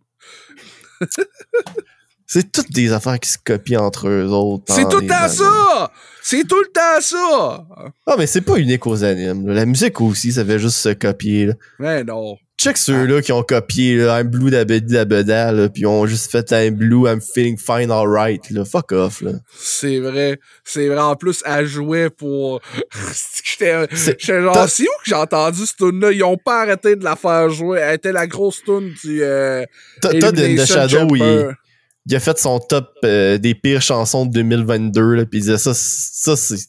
C'est toutes des affaires qui se copient entre eux autres. C'est dans tout les le temps animes. ça! C'est tout le temps ça! Ah, mais c'est pas unique aux animes. Là. La musique aussi, ça fait juste se copier. Là. Mais non. Check ceux-là qui ont copié là, I'm Blue d'Abeda, là, pis ils ont juste fait I'm Blue, I'm feeling fine, alright. Là. Fuck off. Là. C'est vrai. C'est vrai. En plus, elle jouait pour... J'étais genre, T'as- c'est où que j'ai entendu cette tune-là? Ils ont pas arrêté de la faire jouer. Elle était la grosse tune du... Todd in the Elimination Shadow, Chamber. il a fait son top des pires chansons de 2022, là, pis il disait ça c'est... Tu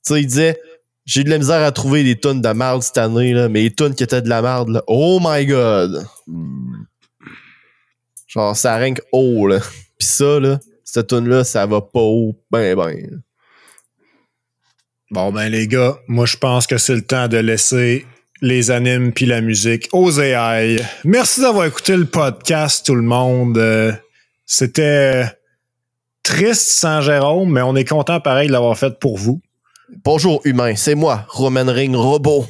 sais, il disait, j'ai de la misère à trouver des tunes de merde cette année, là, mais les tunes qui étaient de la merde, là, oh my god! Genre, ça rank haut, là. Pis ça, là, cette tune-là, ça va pas haut, ben. Bon, ben, les gars, moi, je pense que c'est le temps de laisser les animes puis la musique aux AI. Merci d'avoir écouté le podcast, tout le monde. C'était triste sans Jérôme, mais on est content, pareil, de l'avoir fait pour vous. Bonjour, humain, c'est moi, Roman Reigns Robot.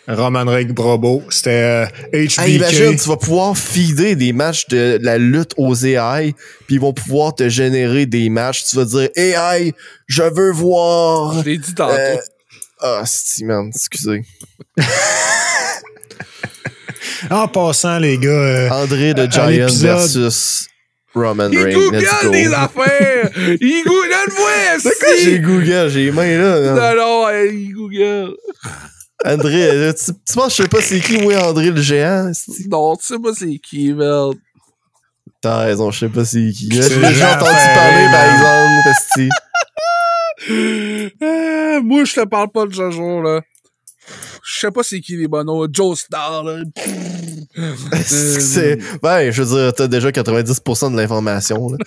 Roman Reigns Brobo, c'était HBK. Hey, imagine, tu vas pouvoir feeder des matchs de la lutte aux AI, puis ils vont pouvoir te générer des matchs. Tu vas dire, AI, je veux voir. Je l'ai dit tantôt. Si, man, excusez. En passant, les gars, André de à Giant l'épisode- versus Roman Il Reigns. Let's Google go. des affaires! Il Google, moi, C'est quoi, j'ai Google, j'ai les mains là. Non, il Google. André, tu penses que je sais pas c'est qui, moi, André le géant? esti? Non, tu sais pas c'est qui, merde. T'as raison, je sais pas c'est qui. J'ai C'est déjà entendu Jean parler, par Ferré, exemple, esti. Moi, je te parle pas de Jojo, là. Je sais pas c'est qui les bonos. Joe Star, là. Ben, je veux dire, t'as déjà 90% de l'information, là.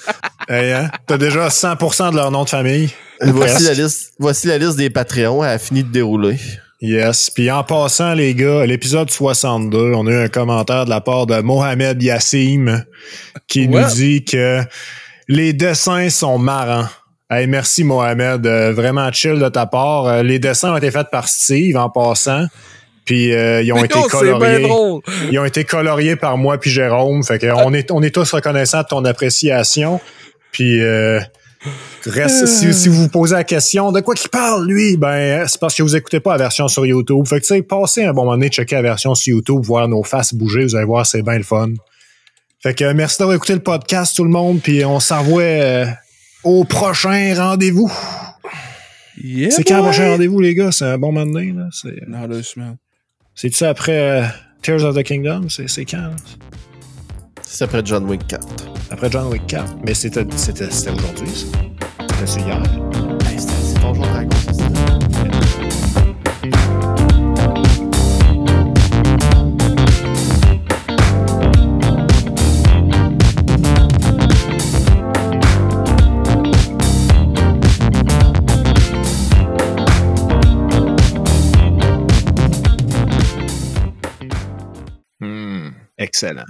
hey, hein, t'as déjà 100% de leur nom de famille. Voici la liste des Patreons, elle a fini de dérouler. Yes. Puis en passant, les gars, l'épisode 62, on a eu un commentaire de la part de Mohamed Yassim qui nous dit que les dessins sont marrants. Hey, merci Mohamed, vraiment chill de ta part. Les dessins ont été faits par Steve en passant. Puis ils ont été C'est bien coloriés. drôle. Ils ont été coloriés par moi puis Jérôme. Fait que on est tous reconnaissants de ton appréciation. Puis si vous vous posez la question de quoi qu'il parle, lui, ben c'est parce que vous écoutez pas la version sur YouTube. Fait que tu sais, passez un bon moment donné, checker la version sur YouTube, voir nos faces bouger, vous allez voir, c'est bien le fun. Fait que merci d'avoir écouté le podcast, tout le monde, puis on s'envoie au prochain rendez-vous. Yeah, C'est quand le boy. prochain rendez-vous, les gars? C'est un bon moment donné, là? Dans 2 semaines. C'est-tu après Tears of the Kingdom? C'est quand, là? C'est après John Wick 4. Après John Wick 4. Mais c'était aujourd'hui, ça? C'était hier? Hey, c'est Donjon Dragon, ça, c'est Excellent.